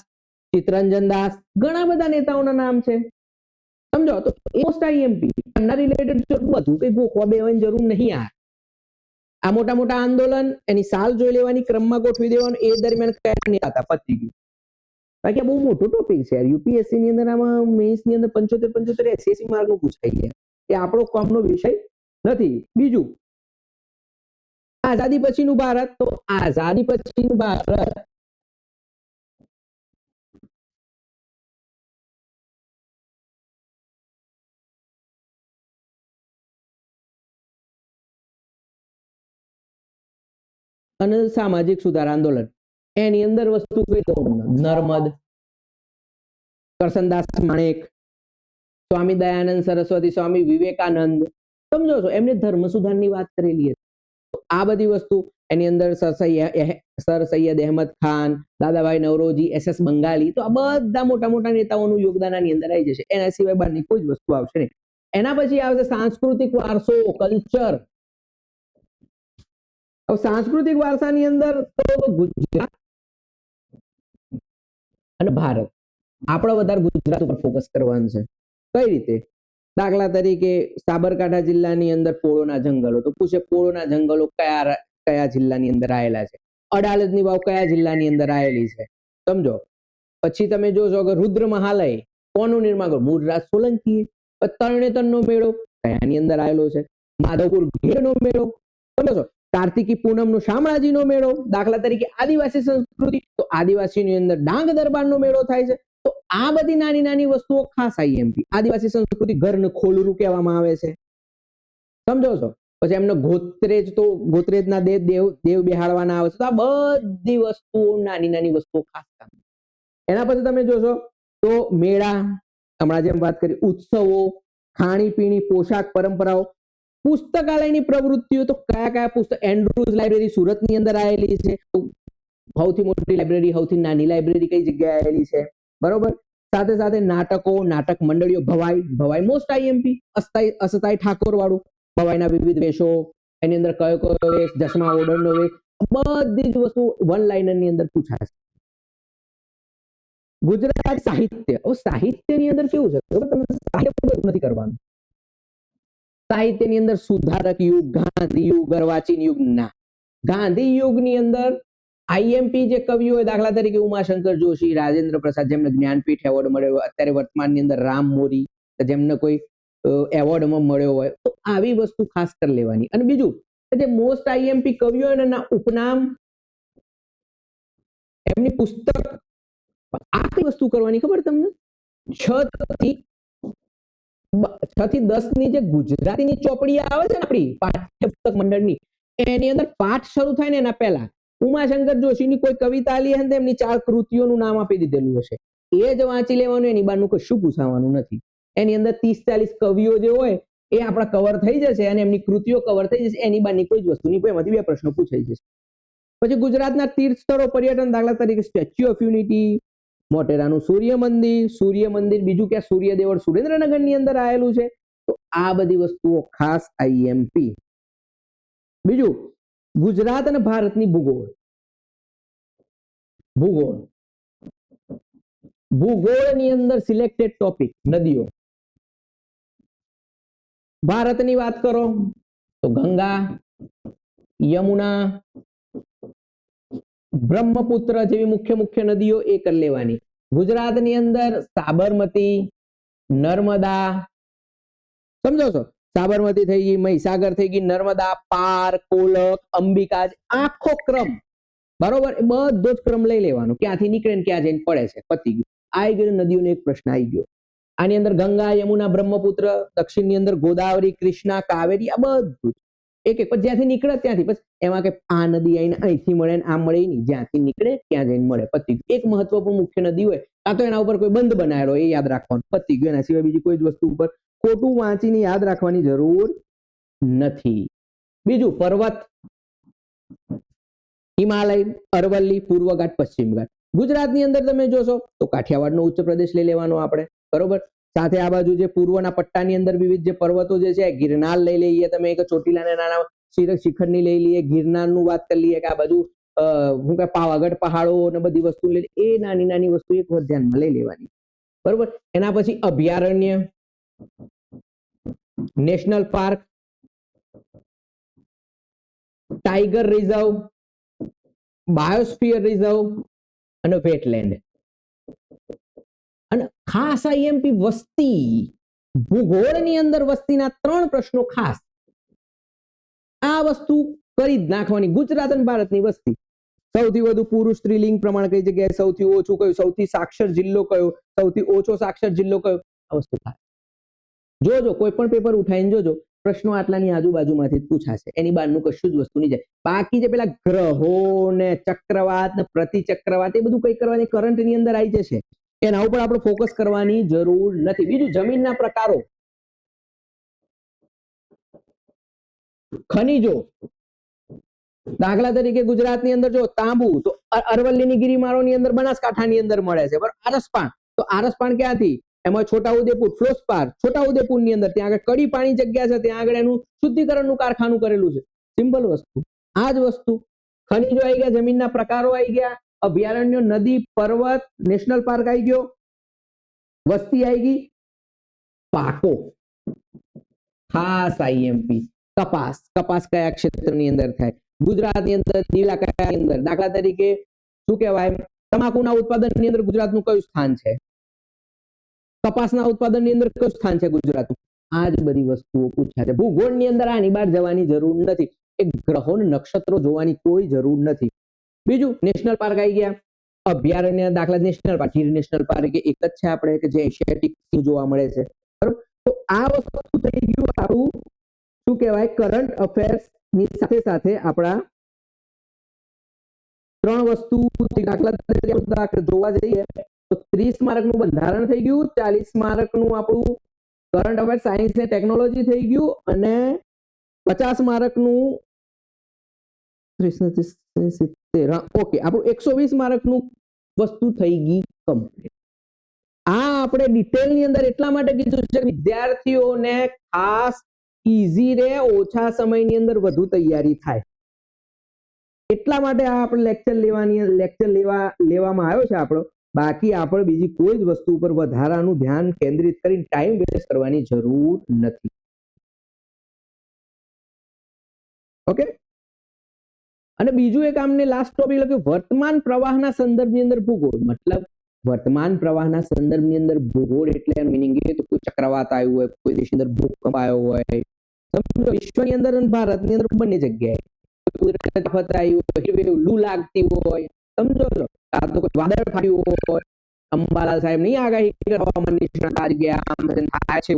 ચિત્તરંજન દાસ, ઘણા બધા નેતાઓના નામ છે, સમજો? તો મોસ્ટ આઈએમપી એમના રિલેટેડ બધું કઈ ગોખવા બેવાની જરૂર નહીં. આ મોટા મોટા આંદોલન, એની સાલ જોઈ લેવાની, ક્રમમાં ગોઠવી દેવાનું, એ દરમિયાન કયા નેતા હતા, પતી ગયું. બાકી આ બહુ મોટો ટોપિક છે યાર. યુપીએસસી ની અંદર, આમાં મેન્સ ની અંદર 75 80 માર્કનું પૂછાઈ ગયા. એ આપણો કામનો વિષય નથી. બીજું, આઝાદી પછીનું ભારત. તો આઝાદી પછીનું ભારત અને સામાજિક સુધાર આંદોલન, એની અંદર વસ્તુ કઈ તો નર્મદ, કરસનદાસ માણેક, સ્વામી દયાનંદ સરસ્વતી, સ્વામી વિવેકાનંદ, સમજો છો? એમને ધર્મ સુધારની વાત કરેલી હતી. તો આ બધી વસ્તુ એની અંદર સર સૈયદ અહેમદ ખાન, દાદાભાઈ નવરોજી, SS બંગાળી, તો આ બધા મોટા મોટા નેતાઓનું યોગદાન આની અંદર આવી જશે. એના સિવાય બહારની કોઈ જ વસ્તુ આવશે નહીં. એના પછી આવશે સાંસ્કૃતિક વારસો, કલ્ચર. સાંસ્કૃતિક વારસાની અંદર તો ગુજરાત અને ભારત, આપણે વધારે ગુજરાત ઉપર ફોકસ કરવાનું છે. કઈ રીતે? દાખલા તરીકે સાબરકાંઠા જિલ્લાની અંદર પોળોના જંગલો, તો પૂછે પોળોના જંગલો કયા જિલ્લાની અંદર આવેલા છે? અડાલજની વાવ કયા જિલ્લાની અંદર આવેલી છે? સમજો? પછી તમે જોશો કે રુદ્ર મહાલય કોનું નિર્માણ કર્યું? મૂળરાજ સોલંકી. તરણેતરનો મેળો કયાની અંદર આવેલો છે? માધવપુર ઘેડનો મેળો, સમજો છો? કાર્તિકી પૂનમનો શામળાજીનો મેળો. દાખલા તરીકે આદિવાસી સંસ્કૃતિ, તો આદિવાસીની અંદર ડાંગ દરબારનો મેળો થાય છે. તો આ બધી નાની નાની વસ્તુઓ ખાસ આઈએમપી. આદિવાસી સંસ્કૃતિ ઘરને ખોલરું કહેવામાં આવે છે, સમજો છો? પછી એમને ગોત્રેજ, તો ગોત્રેજના દેવ બેહાડવાના આવે છે. તો આ બધી વસ્તુઓ, નાની નાની વસ્તુઓ ખાસ કામ. એના પછી તમે જોશો તો મેળા, હમણાં જેમ વાત કરી, ઉત્સવો, ખાણીપીણી, પોશાક, પરંપરાઓ, પુસ્તકાલયની પ્રવૃત્તિઓ. તો કયા કયા પુસ્તક? એન્ડ્રુઝ લાઇબ્રેરી સુરતની અંદર આવેલી છે. સૌથી મોટી લાઇબ્રેરી, સૌથી નાની લાઇબ્રેરી કઈ જગ્યાએ આવેલી છે? બરોબર. સાથે સાથે નાટકો, નાટક મંડળીઓ, ભવાઈ મોસ્ટ આઈએમપી. અસ્થાયી ઠાકોર વાળું, ભવાઈના વિવિધ વેશો, એની અંદર કયો કયો વેશ, જસમા ઓર્ડરનો વેશ, બધી જ વસ્તુ વન લાઇનર ની અંદર પૂછાશે. ગુજરાત સાહિત્ય, સાહિત્યની અંદર કેવું છે ખબર તમને? સાહિત્ય નથી કરવાનું. સાહિત્યની અંદર સુધારક યુગ, ગાંધી યુગ, અર્વાચીન યુગ ના. ગાંધી યુગની અંદર આઈએમપી જે કવિઓ, દાખલા તરીકે ઉમાશંકર જોશી, રાજેન્દ્ર પ્રસાદ, જેમને જ્ઞાનપીઠ એવોર્ડ મળ્યો, અત્યારે વર્તમાનની અંદર રામ મોરી, જેમને કોઈ એવોર્ડમાં મળ્યો હોય, તો આવી વસ્તુ ખાસ કરી લેવાની. અને બીજું જે મોસ્ટ આઈએમપી કવિઓ એના ઉપનામ, એમની પુસ્તક, આ કઈ વસ્તુ કરવાની ખબર તમને? 6 થી 10 ની જે ગુજરાતીની ચોપડી આવે છે ને આપણી પાઠ્યપુસ્તક મંડળની, એની અંદર પાઠ શરૂ થાય ને એના પહેલા ઉમાશંકર જોશીની કોઈ કવિતા આલી હશે એમની 4 કૃતિઓનું નામ આપી દીધેલું હશે, એ જ વાંચી લેવાનું, એની બહારનું કશું પૂછાવાનું નથી. એની અંદર 30-40 કવિઓ જે હોય એ આપણા કવર થઈ જશે અને એમની કૃતિઓ કવર થઈ જશે, એની બહારની કોઈ જ વસ્તુ નહીં, એમાંથી 2 પ્રશ્નો પૂછાઈ જશે. પછી ગુજરાતના તીર્થ સ્થળો પર્યટન, દાખલા તરીકે સ્ટેચ્યુ ઓફ યુનિટી, મોટેરાનું સૂર્ય મંદિર, બીજું ક્યાં સૂર્યદેવળ સુરેન્દ્રનગર ની અંદર આવેલું છે. તો આ બધી વસ્તુઓ ખાસ આઈએમપી. બીજું ગુજરાત અને ભારતની ભૂગોળની અંદર સિલેક્ટેડ ટોપિક નદીઓ. ભારતની વાત કરો તો ગંગા, યમુના, બ્રહ્મપુત્ર જેવી મુખ્ય નદીઓ એ કરી લેવાની. ગુજરાતની અંદર સાબરમતી, નર્મદા, સમજો છો, સાબરમતી થઈ ગઈ, મહીસાગર થઈ ગઈ, નર્મદા, પાર, કોલક, અંબિકા, આખો ક્રમ બરોબર, બધો જ ક્રમ લઈ લેવાનો, ક્યાંથી નીકળે ને ક્યાં જઈને પડે છે, પતી ગયું. આવી ગયો નદીઓનો એક પ્રશ્ન આવી ગયો. આની અંદર ગંગા, યમુના, બ્રહ્મપુત્ર, દક્ષિણની અંદર ગોદાવરી, કૃષ્ણા, કાવેરી, આ બધું એક જ્યાંથી નીકળે ત્યાંથી. બસ એમાં કે આ નદી આવીને અહીંથી મળે ને આ મળે નહીં, જ્યાંથી નીકળે ત્યાં જઈને મળે, પતી ગયું. એક મહત્વપૂર્ણ મુખ્ય નદી હોય કાં તો એના ઉપર કોઈ બંધ બનાવેલો એ યાદ રાખવાનું, પતી ગયું. એના સિવાય બીજી કોઈ જ વસ્તુ ઉપર ખોટું વાંચીને યાદ રાખવાની જરૂર નથી. બીજું પર્વત, હિમાલય, અરવલ્લી, પૂર્વ ઘાટ, પશ્ચિમ ઘાટ. ગુજરાતની અંદર તમે જોશો તો કાઠિયાવાડનો ઉચ્ચ પ્રદેશ લઈ લેવાનો આપણે, બરોબર. સાથે આ બાજુ જે પૂર્વના પટ્ટાની અંદર વિવિધ જે પર્વતો જે છે, ગિરનાર લઈ લઈએ તમે, એક ચોટીલાના નાના શિખરની લઈ લઈએ, ગિરનારનું વાત કરી લઈએ કે આ બાજુ શું કે પાવાગઢ પહાડો ને બધી વસ્તુ લઈ, એ નાની નાની વસ્તુ એક વાર ધ્યાનમાં લઈ લેવાની, બરોબર. એના પછી અભયારણ્ય, national park, tiger reserve, biosphere reserve અને વેટલેન્ડ. અને ખાસ આઈએમપી વસ્તી, ભૂગોળની અંદર વસ્તીના 3 પ્રશ્નો ખાસ આ વસ્તુ કરી જ નાખવાની. ગુજરાત અને ભારતની વસ્તી, સૌથી વધુ પુરુષ સ્ત્રીલિંગ પ્રમાણ કઈ જગ્યાએ, સૌથી ઓછું કયું, સૌથી સાક્ષર જિલ્લો કયો, સૌથી ઓછો સાક્ષર જિલ્લો કયો, આ વસ્તુ થાય. જોજો કોઈ પણ પેપર ઉઠાઈને જોજો, પ્રશ્નો આટલાની આજુબાજુમાંથી જ પૂછાશે, એની બહારનું કશું જ વસ્તુ નહીં જાય. બાકી જે પેલા ગ્રહો ને ચક્રવાત ને પ્રતિચક્રવાત એ બધું કઈ કરવાની કરંટની અંદર આવી જશે, એના ઉપર આપણે ફોકસ કરવાની જરૂર નથી. બીજું જમીનના પ્રકારો, ખનીજો, દાખલા તરીકે ગુજરાતની અંદર જો તાંબુ તો અરવલ્લીની ગિરિમાળોની અંદર બનાસકાંઠાની અંદર મળે છે, બરાબર. આરસપાણ તો આરસપાણ ક્યાંથી, એમાં છોટાઉદેપુર, ફ્લોસ્પાર છોટાઉદેપુરની અંદર, ત્યાં આગળ કડી પાણી જગ્યા છે, ત્યાં આગળ એનું શુદ્ધિકરણનું કારખાનું કરેલું છે. સિમ્પલ વસ્તુ, આ જ વસ્તુ. ખનીજો આવી ગયા, જમીનના પ્રકારો આવી ગયા, અભયારણ્યો, નદી, પર્વત, નેશનલ પાર્ક આવી ગયો, વસ્તી આવી ગઈ, પાકો ખાસ આઈએમપી. કપાસ કયા ક્ષેત્રની અંદર થાય, ગુજરાતની અંદર, જિલ્લા કયાની અંદર, દાખલા તરીકે શું કહેવાય, તમાકુના ઉત્પાદનની અંદર ગુજરાતનું કયું સ્થાન છે, કપાસના ઉત્પાદનની અંદર કયું સ્થાન છે ગુજરાતનું. આ જ બધી વસ્તુઓ પૂછ્યા છે. ભૂગોળની અંદર આની બહાર જવાની જરૂર નથી, એક ગ્રહો ને નક્ષત્રો જોવાની કોઈ જરૂર નથી. બીજું નેશનલ પાર્ક આવી ગયા, અભયારણ્ય, દાખલા national park, Gir national park એક જ છે આપણે કે જે એશિયાટિક સિંહ જોવા મળે છે, બરાબર. તો આ વસ્તુ થઈ ગયું આપણું શું કહેવાય કરંટ અફેર્સ ની સાથે સાથે આપણા 3 વસ્તુ. દાખલા તરીકે જોવા જઈએ તો 30 માર્કનું બંધારણ થઈ ગયું, 40 માર્કનું આપણું કરંટ અફેર સાયન્સ અને ટેકનોલોજી થઈ ગયું, અને 50 માર્કનું 30 ઓકે આપણું 120 માર્કનું વસ્તુ થઈ ગઈ કમ્પ્લીટ. આ આપણે ડિટેલની અંદર એટલા માટે કીધું છે વિદ્યાર્થીઓને ખાસ ઈઝી રહે, ઓછા સમયની અંદર વધુ તૈયારી થાય, એટલા માટે આ આપણે લેક્ચર લેવામાં આવ્યો છે આપણો. બાકી આપણે બીજી કોઈ જ વસ્તુ ઉપર વધારાનું ધ્યાન કેન્દ્રિત કરીને ટાઈમ વેસ્ટ કરવાની જરૂર નથી. ઓકે. અને બીજું એક આમને લાસ્ટ ટોપિક લખ્યું, વર્તમાન પ્રવાહના સંદર્ભની અંદર ભૂગોળ. મતલબ વર્તમાન પ્રવાહના સંદર્ભની અંદર ભૂગોળ એટલે મિનિંગ એ તો કોઈ ચક્રવાત આવ્યું હોય, કોઈ દેશની અંદર ભૂકંપ આવ્યો હોય, સમજો વિશ્વની અંદર અને ભારતની અંદર બંને જગ્યાએ લૂ લાગતી હોય, સમજો છો, આ તો કોઈ વાદળ ફાટ્યું હોય, અંબાલાલ સાહેબ ની આગાહી હવામાન નિષ્ણાત આજ ગયા આમ થાય છે,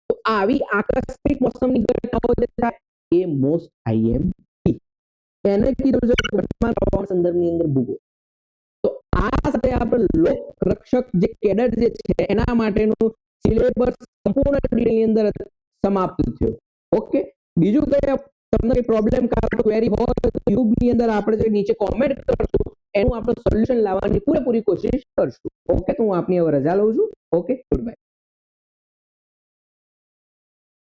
તો આવી આકસ્મિક મોસમની ઘટનાઓ જે થાય એ મોસ્ટ આઈએમપી. એને કીધું છે વર્તમાન પ્રવાહ સંદર્ભની અંદર ભૂગોળ. તો આ સાથે આપણે લોક રક્ષક જે કેડર જે છે એના માટેનું સિલેબસ સંપૂર્ણ ડિટેલની અંદર સમાપ્ત થયો. ઓકે, બીજું કઈ તમને પ્રોબ્લેમ કાં તો ક્વેરી હોય તો યુટ્યુબની અંદર આપણે જે નીચે કોમેન્ટ કરશું એનું આપણે સોલ્યુશન લાવવાની પૂરેપૂરી કોશિશ કરશું. ઓકે, તો હું આપની હવે રજા લઉં છું. Okay, good bye.